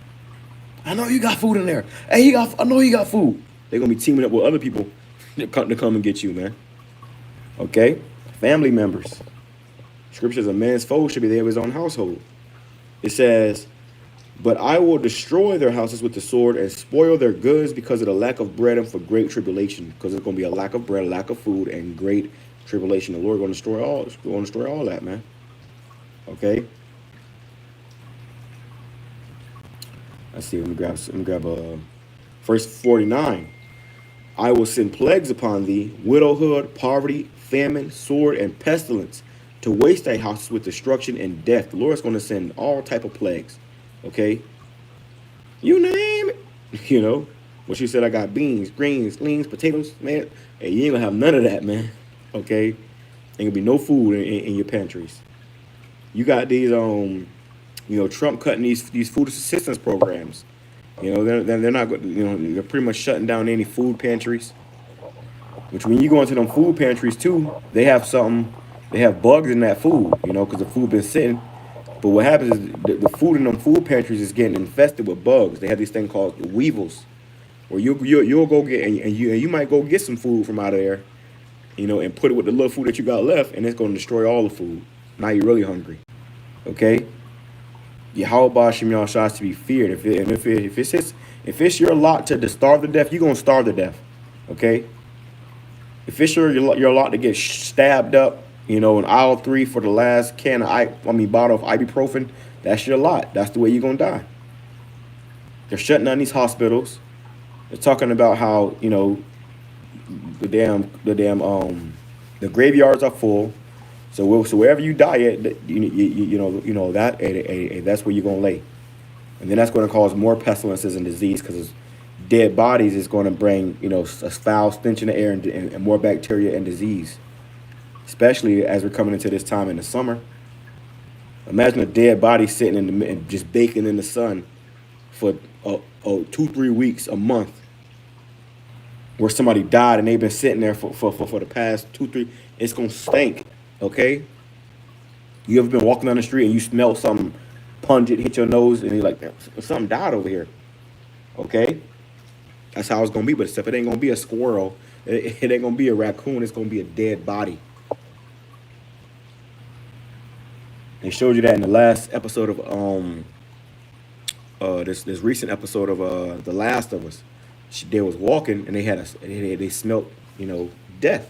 I know you got food in there. Hey, I know you got food. They're going to be teaming up with other people to come and get you, man. Okay? Family members. Scriptures, a man's foe should be there of his own household. It says, but I will destroy their houses with the sword and spoil their goods because of the lack of bread and for great tribulation. Because there's going to be a lack of bread, lack of food, and great tribulation. The Lord is going to destroy all that, man. Okay? Let's see. Let me grab verse 49. I will send plagues upon thee, widowhood, poverty, famine, sword, and pestilence, to waste thy houses with destruction and death. The Lord's going to send all type of plagues. Okay? You name it. What you said, I got beans, greens, potatoes, man. Hey, you ain't going to have none of that, man. Okay? Ain't going to be no food in your pantries. You got these, Trump cutting these food assistance programs. They're not, they're pretty much shutting down any food pantries. Which when you go into them food pantries too, they have bugs in that food, because the food been sitting. But what happens is the food in them food pantries is getting infested with bugs. They have this thing called the weevils, where you'll go get and you might go get some food from out of there, and put it with the little food that you got left, and it's going to destroy all the food. Now you're really hungry. Okay. Yahweh Shem Yahshua is to be feared. If it's your lot to starve to death, you're gonna starve to death. Okay. If it's your lot to get stabbed up, in aisle 3 for the last bottle of ibuprofen, that's your lot. That's the way you're gonna die. They're shutting down these hospitals. They're talking about how the graveyards are full. So wherever you die at, that's where you're gonna lay, and then that's going to cause more pestilences and disease because dead bodies is going to bring a foul stench in the air and more bacteria and disease, especially as we're coming into this time in the summer. Imagine a dead body sitting and just baking in the sun for 2-3 weeks, a month, where somebody died and they've been sitting there for the past 2-3. It's gonna stink. Okay? You ever been walking down the street and you smell something pungent hit your nose and you're like, something died over here. Okay? That's how it's gonna be. But except it ain't gonna be a squirrel. It ain't gonna be a raccoon. It's gonna be a dead body. They showed you that in the last episode of this recent episode of The Last of Us. They was walking and they smelt, you know, death.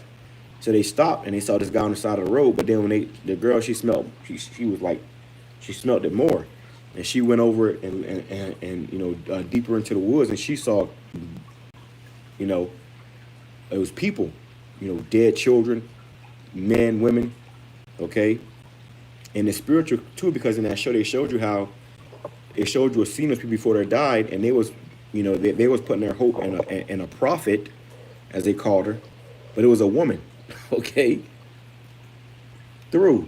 So they stopped and they saw this guy on the side of the road. But then when the girl, she smelled, she was like, she smelled it more, and she went over it and you know, deeper into the woods, and she saw, you know, it was people, you know, dead children, men, women, okay, and it's spiritual too, because in that show they showed you how it showed you a scene of people before they died, and they was, you know, they was putting their hope in a prophet, as they called her, but it was a woman, okay, through.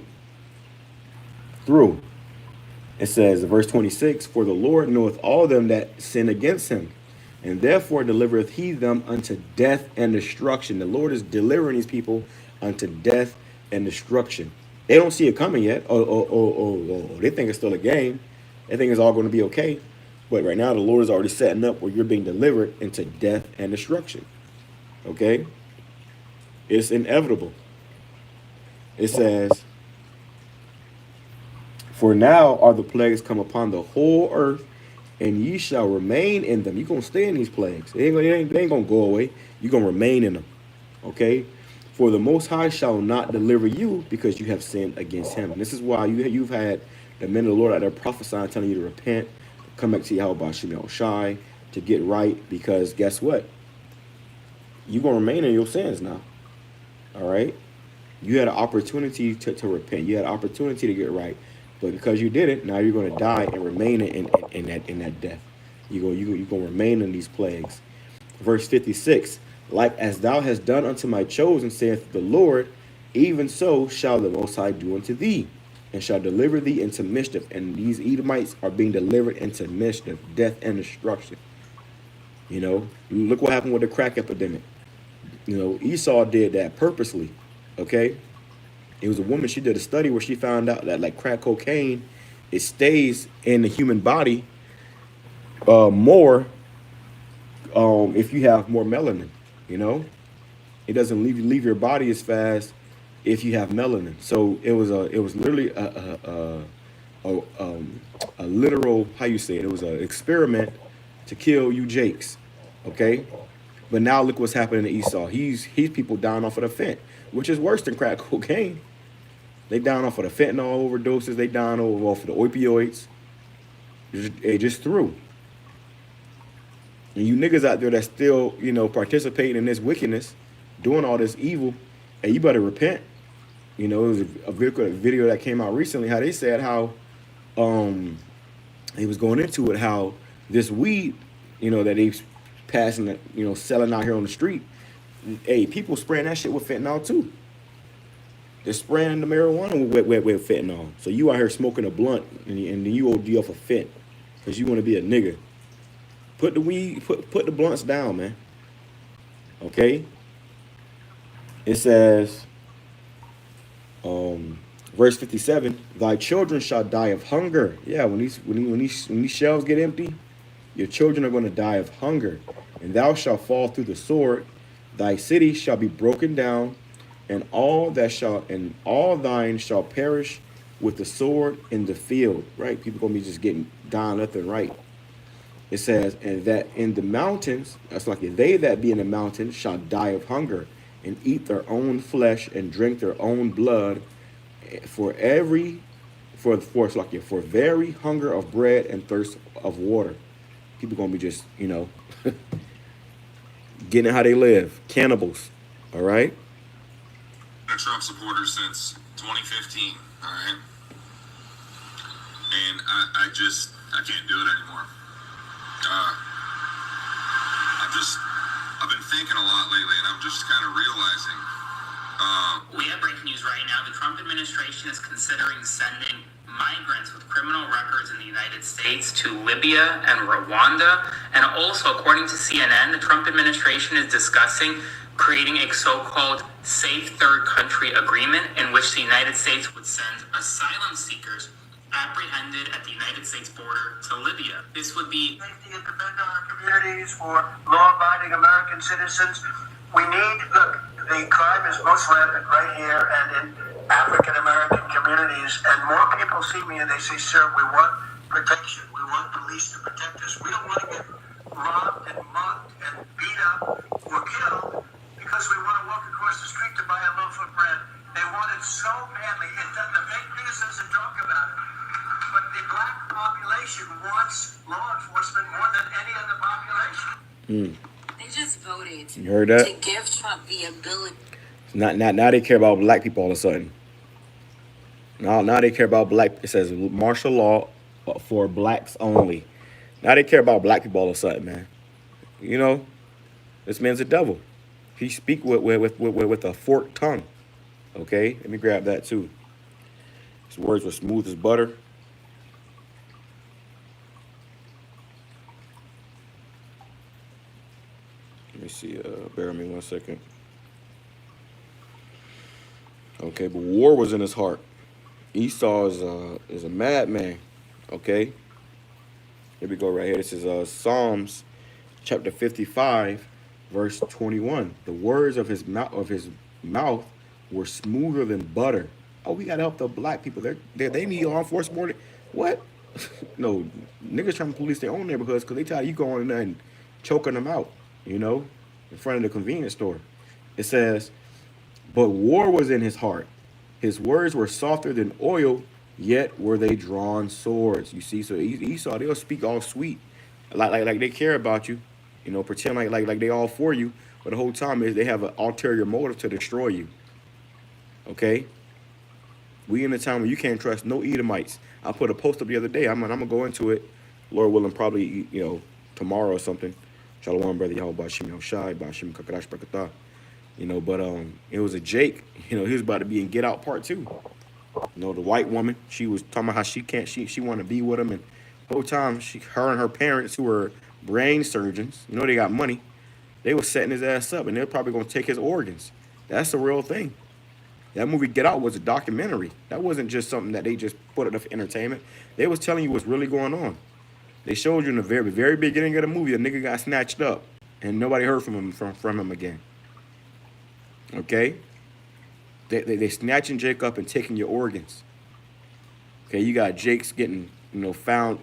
It says, verse 26, for the Lord knoweth all them that sin against him, and therefore delivereth he them unto death and destruction. The Lord is delivering these people unto death and destruction. They don't see it coming yet. They think it's still a game. They think it's all going to be okay. But right now, the Lord is already setting up where you're being delivered into death and destruction. Okay? It's inevitable. It says, for now are the plagues come upon the whole earth, and ye shall remain in them. You're going to stay in these plagues. They ain't going to go away. You're going to remain in them. Okay? For the Most High shall not deliver you, because you have sinned against him. And this is why you've had the men of the Lord out there prophesying, telling you to repent, come back to Yahweh Shem Shai, to get right, because guess what? You're going to remain in your sins now. All right? You had an opportunity to repent. You had an opportunity to get right. But because you didn't, now you're going to die and remain in that death. You're going to remain in these plagues. Verse 56, like as thou hast done unto my chosen, saith the Lord, even so shall the Most High do unto thee, and shall deliver thee into mischief. And these Edomites are being delivered into mischief, death and destruction. You know, look what happened with the crack epidemic. You know, Esau did that purposely, okay? It was a woman, she did a study where she found out that like crack cocaine, it stays in the human body more if you have more melanin, you know? It doesn't leave your body as fast if you have melanin. So it was literally a literal, how you say it, it was an experiment to kill you jakes, okay? But now look what's happening to Esau. He's people dying off of the fent, which is worse than crack cocaine. They dying off of the fentanyl overdoses. They dying off of the opioids. They just through. And you niggas out there that still, you know, participating in this wickedness, doing all this evil, and you better repent. You know, it was a video that came out recently, how they said how he was going into it, how this weed, you know, that he's passing, you know, selling out here on the street, hey, people spraying that shit with fentanyl too. They're spraying the marijuana with fentanyl. So you out here smoking a blunt and you OD off a fent because you want to be a nigga. Put the weed, put the blunts down, man. Okay? It says, verse 57, thy children shall die of hunger. Yeah, when these shelves get empty, your children are going to die of hunger. And thou shalt fall through the sword. Thy city shall be broken down, and all thine shall perish with the sword in the field. Right? People gonna be just getting dying left and right. It says, and that in the mountains, that's like they that be in the mountains shall die of hunger, and eat their own flesh and drink their own blood, for very hunger of bread and thirst of water. People gonna be just, you know, getting how they live, cannibals. All right. A Trump supporter since 2015, all right? And I can't do it anymore. I've been thinking a lot lately, and I'm just kind of realizing. We have breaking news right now. The Trump administration is considering sending migrants with criminal records in the United States to Libya and Rwanda. And also, according to CNN, the Trump administration is discussing creating a so-called safe third country agreement in which the United States would send asylum seekers apprehended at the United States border to Libya. This would be Safety and defend our communities for law-abiding American citizens. We need, look, the crime is most rampant right here and in African American communities, and more people see me and they say, sir, we want protection. We want police to protect us. We don't want to get robbed and mugged and beat up or killed because we want to walk across the street to buy a loaf of bread. They want it so badly. The fake news doesn't talk about it. But the black population wants law enforcement more than any other population. They just voted You heard that? to give Trump the ability. Now they care about black people all of a sudden. Now they care about black. It says martial law for blacks only. Now they care about black people all of a sudden, man. You know, this man's a devil. He speak with a forked tongue. Okay, let me grab that too. His words were smooth as butter. Let me see. Bear with me 1 second. Okay, but war was in his heart. Esau is a madman. Okay. Here we go right here. This is Psalms chapter 55, verse 21. The words of his mouth were smoother than butter. Oh, we gotta help the black people. They need law enforcement more. What? No, niggas trying to police their own neighborhoods because they tell you going in there and choking them out. You know, in front of the convenience store. It says, but war was in his heart. His words were softer than oil, yet were they drawn swords. You see, so Esau, they'll speak all sweet, like they care about you, you know, pretend like they all for you, but the whole time is they have an ulterior motive to destroy you. Okay, we in a time where you can't trust no Edomites. I put a post up the other day. I'm gonna go into it, Lord willing, probably tomorrow or something. Shalom, brother. Yahweh Bashim Yahushai Bashim Kakadash Brakatah. But it was a Jake. He was about to be in Get Out Part 2. The white woman, she was talking about how she wanted to be with him, and the whole time her and her parents, who were brain surgeons, they got money, they were setting his ass up, and they're probably gonna take his organs. That's the real thing. That movie Get Out was a documentary. That wasn't just something that they just put up for entertainment. They was telling you what's really going on. They showed you in the very, very beginning of the movie, a nigga got snatched up, and nobody heard from him again. Okay, they snatching Jake up and taking your organs. Okay, you got Jake's getting found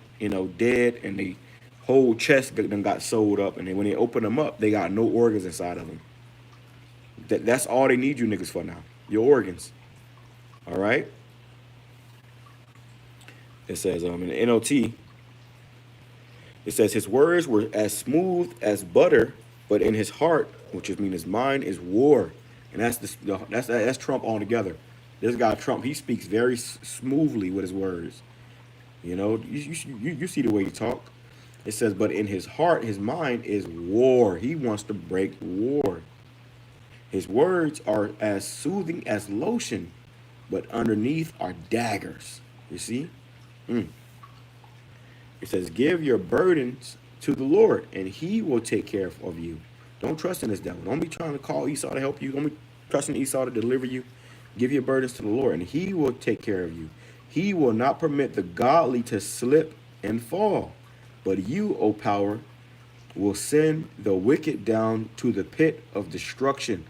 dead, and the whole chest got sewed up, and then when they open them up, they got no organs inside of them. That's all they need you niggas for now, your organs. All right. It says in the NLT, it says his words were as smooth as butter, but in his heart, which means his mind, is war. And that's Trump altogether. This guy Trump, he speaks very smoothly with his words. You see the way he talks. It says, but in his heart, his mind is war. He wants to break war. His words are as soothing as lotion, but underneath are daggers. You see? It says, give your burdens to the Lord, and he will take care of you. Don't trust in this devil. Don't be trying to call Esau to help you. Don't be trusting Esau to deliver you. Give your burdens to the Lord, and he will take care of you. He will not permit the godly to slip and fall. But you, O power, will send the wicked down to the pit of destruction.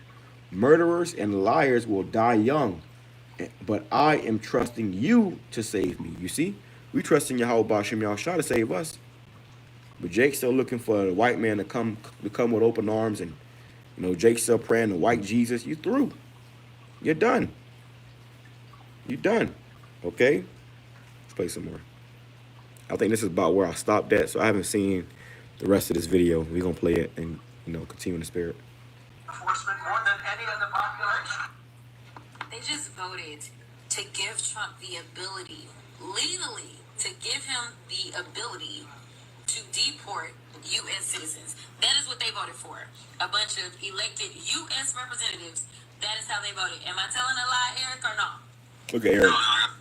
Murderers and liars will die young. But I am trusting you to save me. You see? We trusting Yahweh Bashim Yahushua to save us. But Jake's still looking for a white man to come with open arms, and Jake's still praying to white Jesus. You through. You're done. You're done. Okay? Let's play some more. I think this is about where I stopped at, so I haven't seen the rest of this video. We're gonna play it and continue in the spirit. Enforcement more than any other population. They just voted to give Trump the ability, legally, to give him the ability to deport U.S. citizens. That is what they voted for. A bunch of elected U.S. representatives. That is how they voted. Am I telling a lie, Eric, or no? Look at Eric.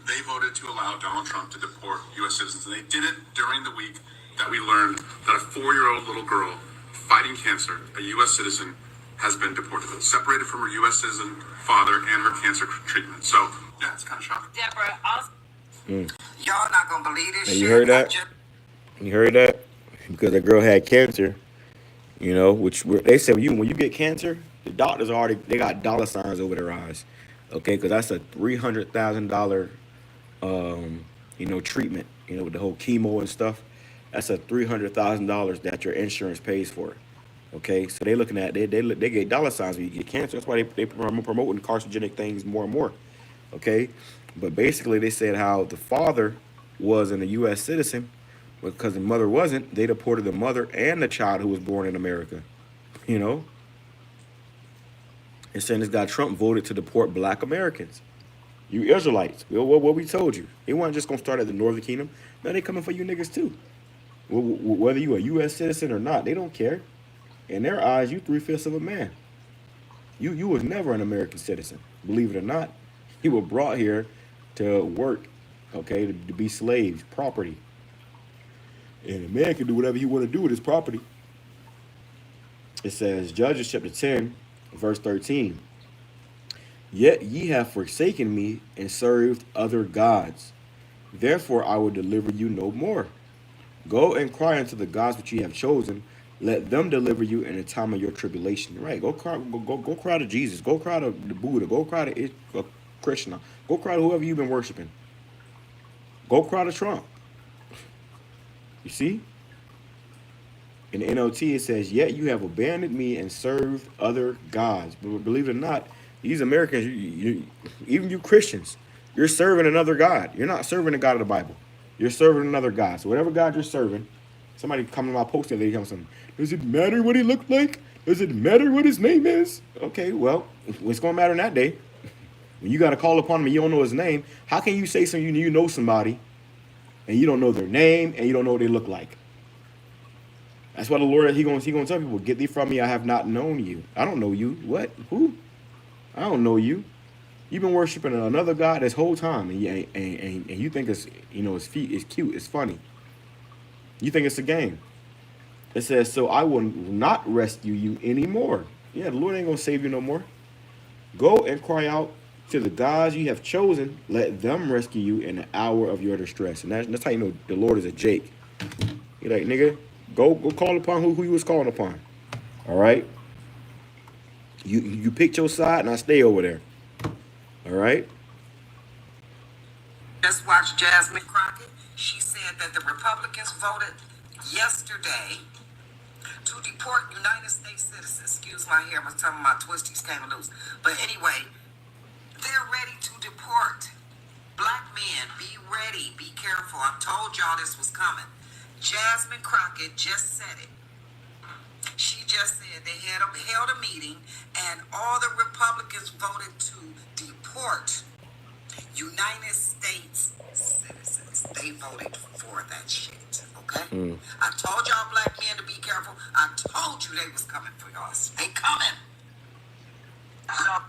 They voted to allow Donald Trump to deport U.S. citizens, and they did it during the week that we learned that a 4-year-old little girl fighting cancer, a U.S. citizen, has been deported, separated from her U.S. citizen father and her cancer treatment. So, yeah, it's kind of shocking. Deborah, also... Y'all not gonna believe this Have shit. you heard that? You heard that? Because the girl had cancer, you know, they said when you get cancer, the doctors they got dollar signs over their eyes, okay? Because that's a $300,000, you know, treatment, you know, with the whole chemo and stuff. That's a $300,000 that your insurance pays for, okay? So they looking at they get dollar signs when you get cancer. That's why they promoting carcinogenic things more and more, okay? But basically, they said how the father was a U.S. citizen, because the mother wasn't. They deported the mother and the child who was born in America, you know? And saying this guy Trump voted to deport black Americans. You Israelites, what we told you. They weren't just going to start at the Northern Kingdom. No, they coming for you niggas too. Whether you a U.S. citizen or not, they don't care. In their eyes, you 3/5 of a man. You was never an American citizen. Believe it or not, you were brought here to work, okay, to be slaves, property. And a man can do whatever he want to do with his property. It says, Judges chapter 10, verse 13. Yet ye have forsaken me and served other gods. Therefore I will deliver you no more. Go and cry unto the gods which ye have chosen. Let them deliver you in the time of your tribulation. Right? Go cry to Jesus. Go cry to the Buddha. Go cry to Krishna. Go cry to whoever you've been worshiping. Go cry to Trump. You see? In the NLT, it says, yet you have abandoned me and served other gods. But believe it or not, these Americans, even you Christians, you're serving another God. You're not serving the God of the Bible. You're serving another God. So whatever God you're serving, somebody come to my post the other day, something. Does it matter what he looked like? Does it matter what his name is? Okay, well, it's going to matter in that day. When you got to call upon him and you don't know his name, how can you say something you know somebody and you don't know their name and you don't know what they look like? That's why the Lord, he gonna tell people, get thee from me, I have not known you. I don't know you. What? Who? I don't know you. You've been worshiping another God this whole time, and you think it's, you know, it's cute, it's funny. You think it's a game. It says, so I will not rescue you anymore. Yeah, the Lord ain't gonna save you no more. Go and cry out to the gods you have chosen. Let them rescue you in the hour of your distress. And that's how you know the Lord is a Jake. You're like, nigga, go call upon who you was calling upon. All right? You picked your side, and I stay over there. All right? Just watch Jasmine Crockett. She said that the Republicans voted yesterday to deport United States citizens. Excuse my hair, some of my twisties came loose. But anyway, they're ready to deport black men. Be ready. Be careful. I told y'all this was coming. Jasmine Crockett just said it. She just said they held a meeting and all the Republicans voted to deport United States citizens. They voted for that shit, okay? I told y'all black men to be careful. I told you they was coming for y'all. They coming.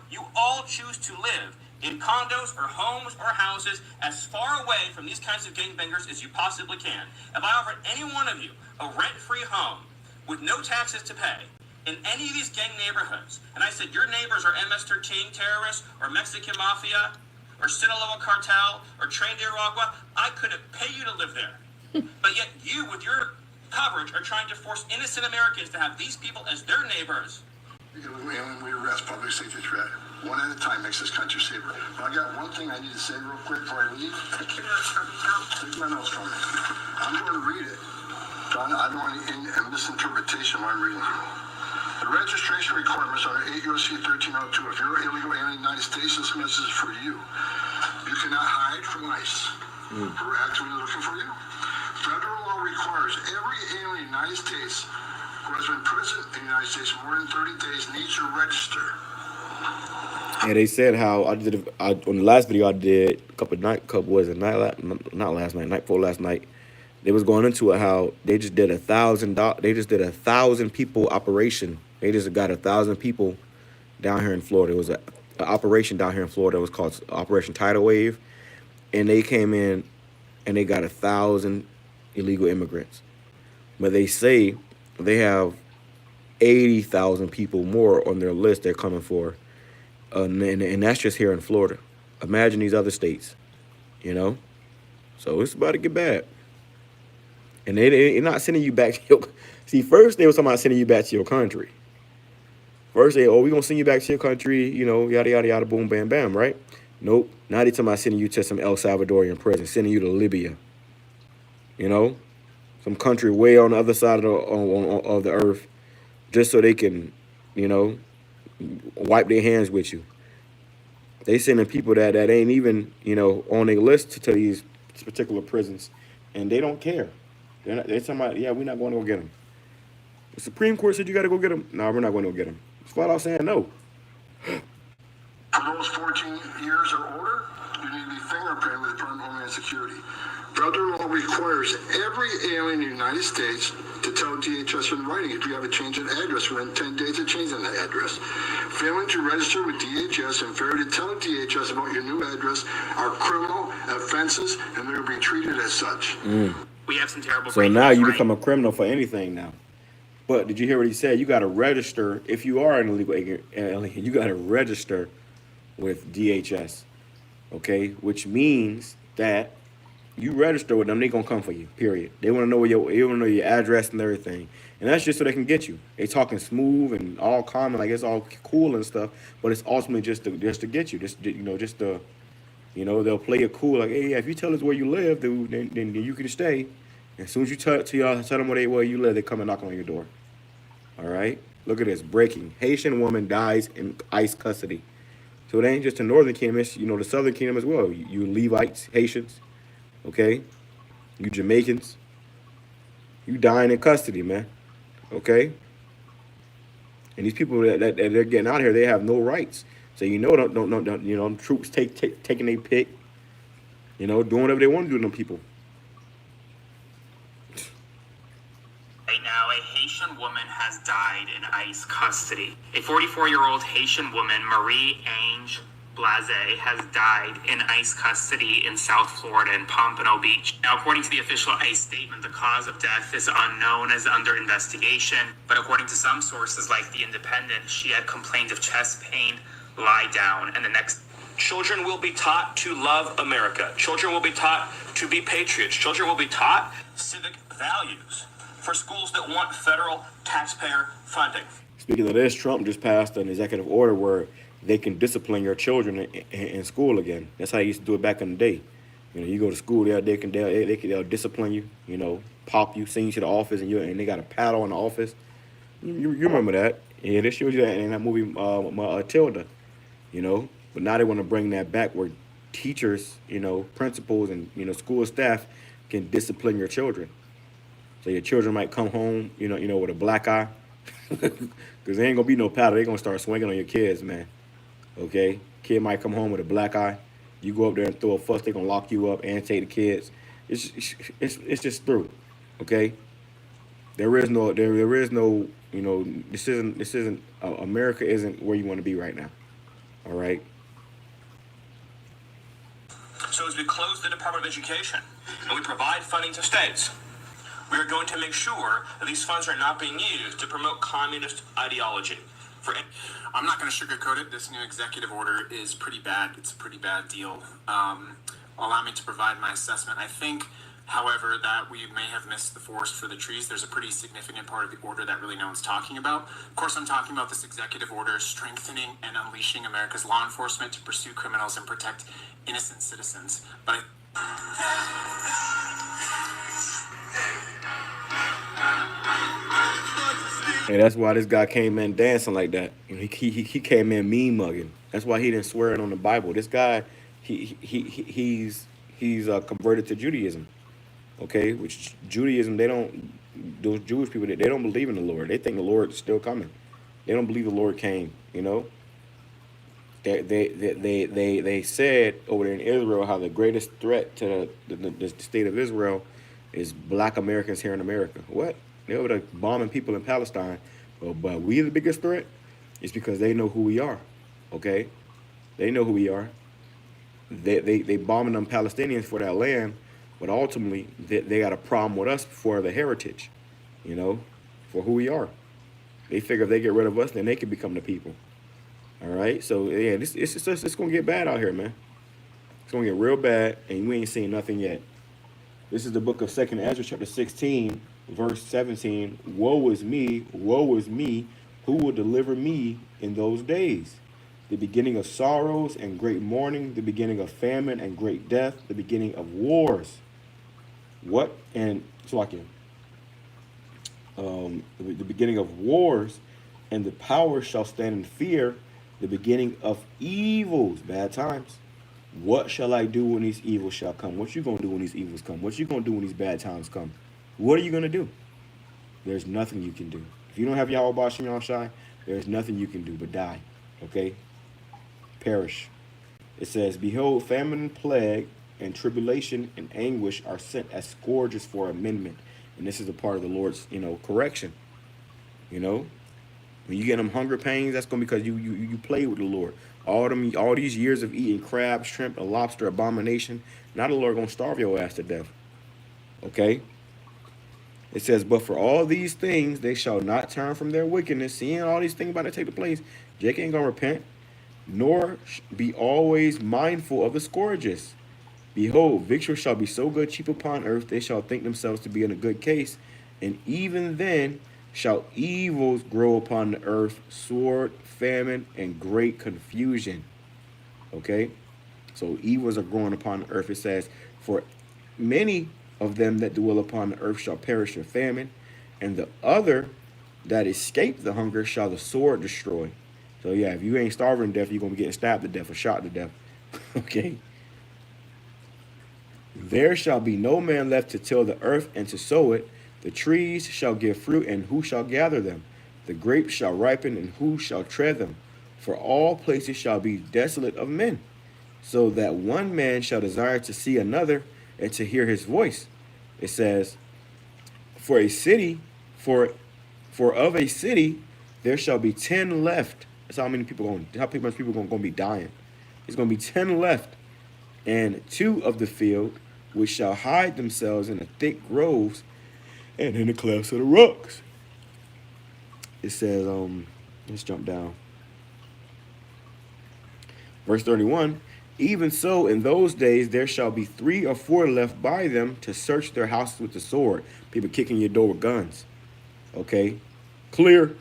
You all choose to live in condos or homes or houses as far away from these kinds of gangbangers as you possibly can. If I offered any one of you a rent-free home with no taxes to pay in any of these gang neighborhoods, and I said your neighbors are MS-13 terrorists or Mexican mafia or Sinaloa cartel or Tren de Aragua, I couldn't pay you to live there. But yet you, with your coverage, are trying to force innocent Americans to have these people as their neighbors. We arrest public safety threat. One at a time makes this country safer. Now, I got one thing I need to say real quick before I leave. Take my notes from me. I'm going to read it. I don't want any misinterpretation while I'm reading it. The registration requirements are 8 U.S.C. 1302. If you're illegal in the United States, this message is for you. You cannot hide from ICE. We're actively looking for you. Federal law requires every alien in the United States who has been present in the United States more than 30 days needs to register. Yeah, they said how on the last video I did night before last night. They was going into it how they just did 1,000 people operation. They just got 1,000 people down here in Florida. It was an operation down here in Florida. It was called Operation Tidal Wave, and they came in and they got 1,000 illegal immigrants. But they say they have 80,000 people more on their list they're coming for, and that's just here in Florida. Imagine these other states, you know. So it's about to get bad. And they're not sending you back to your... See, first they were talking about sending you back to your country. First they, we're going to send you back to your country, you know, yada, yada, yada, boom, bam, bam, right? Nope. Now they talking about sending you to some El Salvadorian prison, sending you to Libya. You know? Some country way on the other side of the earth, just so they can, you know, wipe their hands with you. They sending people that ain't even, you know, on their list to these particular prisons, and they don't care. They're talking about, yeah, we're not going to go get them. The Supreme Court said you got to go get them. No, we're not going to go get them. It's flat out saying no. For those 14 years or older, you need to be fingerprinted with the Department of Homeland Security. Federal law requires every alien in the United States to tell DHS in writing if you have a change in address within 10 days of changing that address. Failing to register with DHS and failure to tell DHS about your new address are criminal offenses, and they're be treated as such. We have some terrible. So now you become a criminal for anything now. But did you hear what he said? You got to register. If you are an illegal alien, you got to register with DHS. Okay? Which means that you register with them, they going to come for you, period. They want to know your address and everything. And that's just so they can get you. They talking smooth and all calm and like it's all cool and stuff, but it's ultimately just to get you. They'll play it cool, like, hey, if you tell us where you live, then you can stay. As soon as you tell them where you live, they come and knock on your door. All right? Look at this. Breaking. Haitian woman dies in ICE custody. So it ain't just the Northern Kingdom, it's, you know, the Southern Kingdom as well. You Levites, Haitians, okay? You Jamaicans, you dying in custody, man, okay? And these people that they're getting out here, they have no rights. So you know, don't you know, troops taking their pick, you know, doing whatever they want to do to them people. Right now, a Haitian woman has died in ICE custody. A 44-year-old Haitian woman, Marie Ange Blase, has died in ICE custody in South Florida in Pompano Beach. Now, according to the official ICE statement, the cause of death is unknown, as under investigation. But according to some sources, like The Independent, she had complained of chest pain, lie down, and the next... Children will be taught to love America. Children will be taught to be patriots. Children will be taught civic values for schools that want federal taxpayer funding. Speaking of this, Trump just passed an executive order where they can discipline your children in school again. That's how they used to do it back in the day. You know, you go to school, they'll discipline you, you know, pop you, send you to the office, and they got a paddle in the office. You remember that? Yeah, they showed you that in that movie, Tilda, you know. But now they want to bring that back where teachers, you know, principals, and, you know, school staff can discipline your children. So your children might come home, you know, with a black eye, because there ain't gonna be no paddle. They're gonna start swinging on your kids, man. Okay, kid might come home with a black eye. You go up there and throw a fuss, they're gonna lock you up and take the kids. It's just through. Okay, there is no, you know, this isn't America isn't where you want to be right now. All right. So as we close the Department of Education and we provide funding to states, we are going to make sure that these funds are not being used to promote communist ideology. I'm not going to sugarcoat it. This new executive order is pretty bad. It's a pretty bad deal. Allow me to provide my assessment. I think, however, that we may have missed the forest for the trees. There's a pretty significant part of the order that really no one's talking about. Of course, I'm talking about this executive order strengthening and unleashing America's law enforcement to pursue criminals and protect innocent citizens. But Hey, that's why this guy came in dancing like that. You know, he came in mean mugging. That's why he didn't swear it on the Bible. This guy, he's converted to Judaism. Okay, which Judaism, those Jewish people, they don't believe in the Lord. They think the Lord is still coming. They don't believe the Lord came. You know. They said over there in Israel how the greatest threat to the state of Israel is black Americans here in America. What? They were bombing people in Palestine, but we the biggest threat is because they know who we are. Okay, they know who we are. They bombing them Palestinians for that land, but ultimately they got a problem with us for the heritage, you know, for who we are. They figure if they get rid of us, then they can become the people. All right, so yeah, it's gonna get bad out here, man. It's gonna get real bad, and we ain't seen nothing yet. This is the book of 2nd Ezra, chapter 16, verse 17. Woe is me, who will deliver me in those days? The beginning of sorrows and great mourning, the beginning of famine and great death, the beginning of wars. What? And so like the beginning of wars, and the power shall stand in fear, the beginning of evils, bad times. What shall I do when these evils shall come? What you gonna do when these evils come? What you gonna do when these bad times come? What are you gonna do? There's nothing you can do. If you don't have Yahweh Bashim Yahushai, there's nothing you can do but die. Okay? Perish. It says, behold, famine and plague and tribulation and anguish are sent as scourges for amendment. And this is a part of the Lord's, correction. When you get them hunger pains, that's gonna be because you play with the Lord. All these years of eating crab, shrimp, and lobster abomination, now the Lord gonna starve your ass to death. Okay? It says, but for all these things they shall not turn from their wickedness. Seeing all these things about to take place, Jake ain't gonna repent, nor be always mindful of the scourges. Behold, victuals shall be so good cheap upon earth, they shall think themselves to be in a good case, and even then shall evils grow upon the earth, sword, famine, and great confusion. Okay? So evils are growing upon the earth. It says, for many of them that dwell upon the earth shall perish in famine, and the other that escape the hunger shall the sword destroy. So yeah, if you ain't starving to death, you're going to be getting stabbed to death or shot to death. Okay? There shall be no man left to till the earth and to sow it. The trees shall give fruit, and who shall gather them? The grapes shall ripen, and who shall tread them? For all places shall be desolate of men, so that one man shall desire to see another and to hear his voice. It says, for of a city there shall be 10 left. That's how many people going to be dying. There's going to be 10 left, and 2 of the field which shall hide themselves in the thick groves and in the clefts of the rocks. It says, let's jump down. Verse 31, even so in those days there shall be 3 or 4 left by them to search their houses with the sword. People kicking your door with guns. Okay? Clear.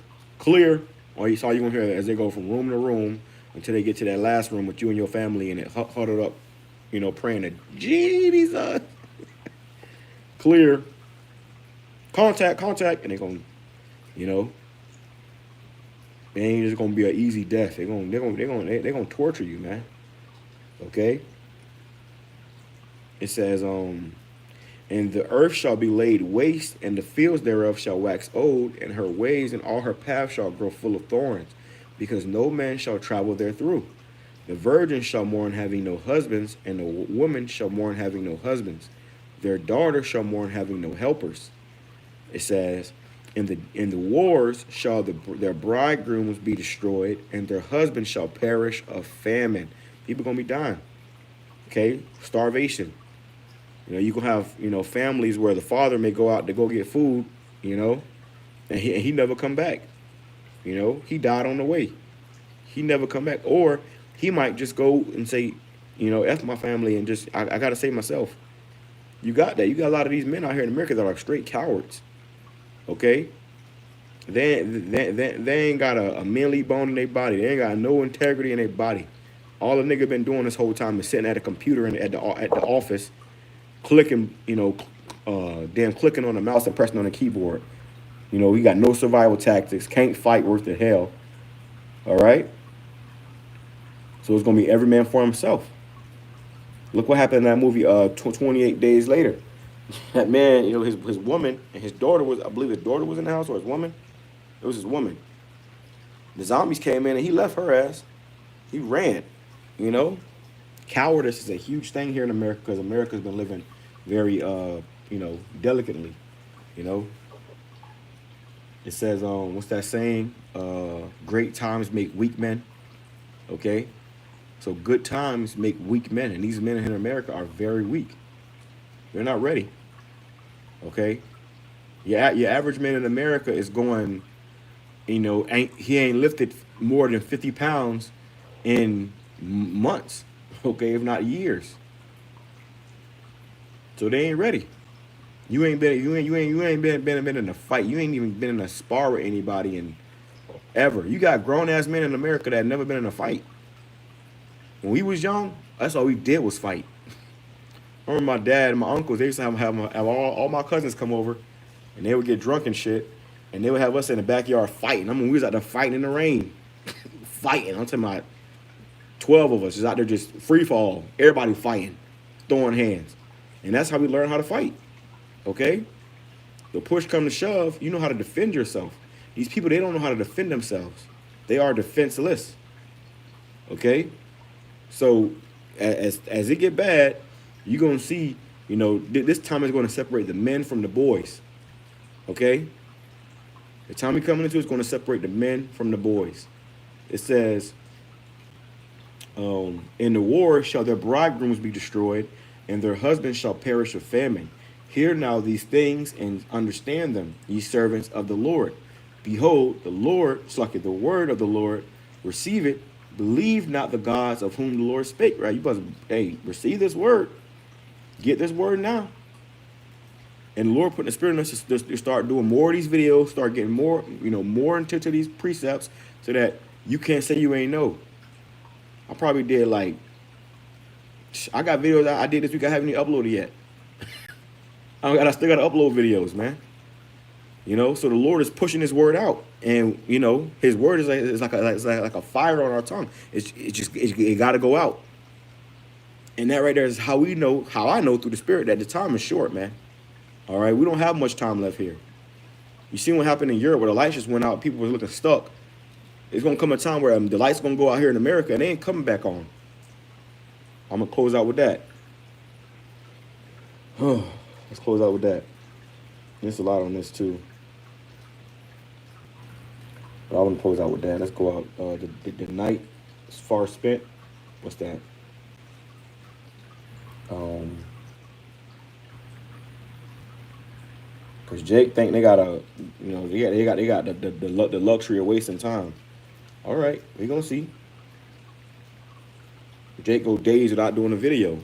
All you going to hear as they go from room to room until they get to that last room with you and your family and it huddled up, praying to Jesus. Clear. Contact, and they're going, it ain't just gonna be an easy death. They're gonna torture you, man. Okay. It says, and the earth shall be laid waste, and the fields thereof shall wax old, and her ways and all her paths shall grow full of thorns, because no man shall travel therethrough. The virgin shall mourn having no husbands, and the woman shall mourn having no husbands. Their daughter shall mourn having no helpers. It says, in the wars shall their bridegrooms be destroyed, and their husbands shall perish of famine. People gonna be dying. Okay, starvation. You gonna have families where the father may go out to go get food, and he never come back. He died on the way. He never come back, or he might just go and say, F my family and just I gotta save myself. You got that. You got a lot of these men out here in America that are straight cowards. Okay? They ain't got a manly bone in their body. They ain't got no integrity in their body. All the nigga been doing this whole time is sitting at a computer at the office, clicking, clicking on the mouse and pressing on the keyboard. He got no survival tactics, can't fight worth the hell. All right? So it's going to be every man for himself. Look what happened in that movie 28 Days Later. That man, his woman and his daughter I believe his daughter was in the house, or his woman. It was his woman. The zombies came in and he left her ass. He ran, Cowardice is a huge thing here in America because America's been living very, delicately, It says, what's that saying? Great times make weak men. Okay? So good times make weak men, and these men in America are very weak. They're not ready. Okay? Your average man in America is going, he ain't lifted more than 50 pounds in months, okay, if not years. So they ain't ready. You ain't been in a fight. You ain't even been in a spar with anybody in ever. You got grown ass men in America that have never been in a fight. When we was young, that's all we did was fight. I remember my dad and my uncles, they used to have all my cousins come over, and they would get drunk and shit, and they would have us in the backyard fighting. I mean, we was out there fighting in the rain. Fighting. I'm talking about 12 of us just out there just free fall. Everybody fighting, throwing hands. And that's how we learn how to fight. Okay? The push come to shove, you know how to defend yourself. These people, they don't know how to defend themselves. They are defenseless. Okay? So as it get bad, you're going to see, you know, this time is going to separate the men from the boys. Okay? The time we're coming into is going to separate the men from the boys. It says, in the war shall their bridegrooms be destroyed, and their husbands shall perish of famine. Hear now these things and understand them, ye servants of the Lord. Behold, the Lord, the word of the Lord, receive it. Believe not the gods of whom the Lord spake. Right? You must, receive this word. Get this word now. And the Lord put in the spirit in us to start doing more of these videos, start getting more, more into these precepts, so that you can't say you ain't know. I probably did I got videos I did this week I haven't even uploaded yet. I still got to upload videos, man. So the Lord is pushing His word out, and His word is like a fire on our tongue. It got to go out, and that right there is how I know through the Spirit that the time is short, man. All right, we don't have much time left here. You see what happened in Europe where the lights just went out, people were looking stuck. It's gonna come a time where the lights gonna go out here in America and they ain't coming back on. I'm gonna close out with that. Let's close out with that. There's a lot on this too. But I want to close out with that. Let's go out. The night is far spent. What's that? Cause Jake think they got they got the luxury of wasting time. All right, we gonna see. Jake go days without doing a video.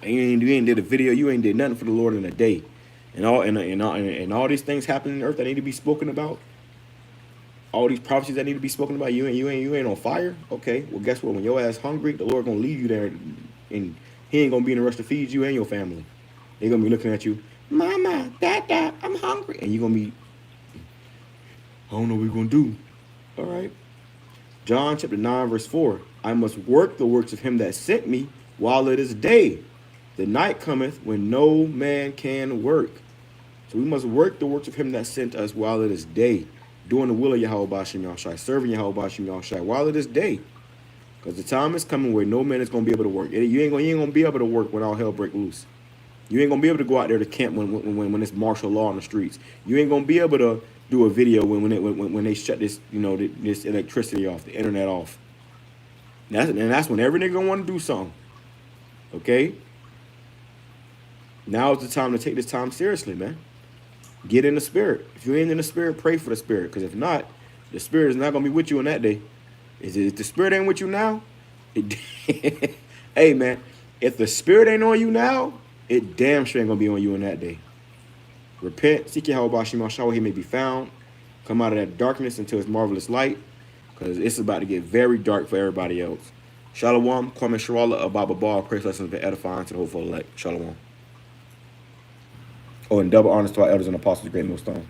You ain't did a video. You ain't did nothing for the Lord in a day, and all these things happening on earth that need to be spoken about. All these prophecies that need to be spoken about. You ain't on fire. Okay, well guess what? When your ass hungry, the Lord gonna leave you there, and He ain't gonna be in a rush to feed you and your family. They gonna be looking at you, Mama, Dad, I'm hungry, and you gonna be, I don't know what we're gonna do. All right. John chapter 9 verse 4. I must work the works of Him that sent me while it is day. The night cometh when no man can work. So we must work the works of Him that sent us while it is day, doing the will of Yahweh Bashim Yahushai, serving Yahweh Bashim Yahushai while it is day. Because the time is coming where no man is going to be able to work. You ain't going to be able to work when all hell break loose. You ain't going to be able to go out there to camp when it's martial law on the streets. You ain't going to be able to do a video when they shut this this electricity off, the internet off. And that's when every nigga gonna want to do something. Okay? Now is the time to take this time seriously, man. Get in the Spirit. If you ain't in the Spirit, pray for the Spirit. Because if not, the Spirit is not gonna be with you on that day. If the Spirit ain't with you now, hey man, if the Spirit ain't on you now, it damn sure ain't gonna be on you on that day. Repent, seek Yahweh Bashim Yahshua where He may be found. Come out of that darkness into His marvelous light, because it's about to get very dark for everybody else. Shalom, Kwame Sharala, Ababa Bar, praise lessons been edifying to the hopeful elect. Shalom. Oh, and double honors to our elders and apostles, the great millstone.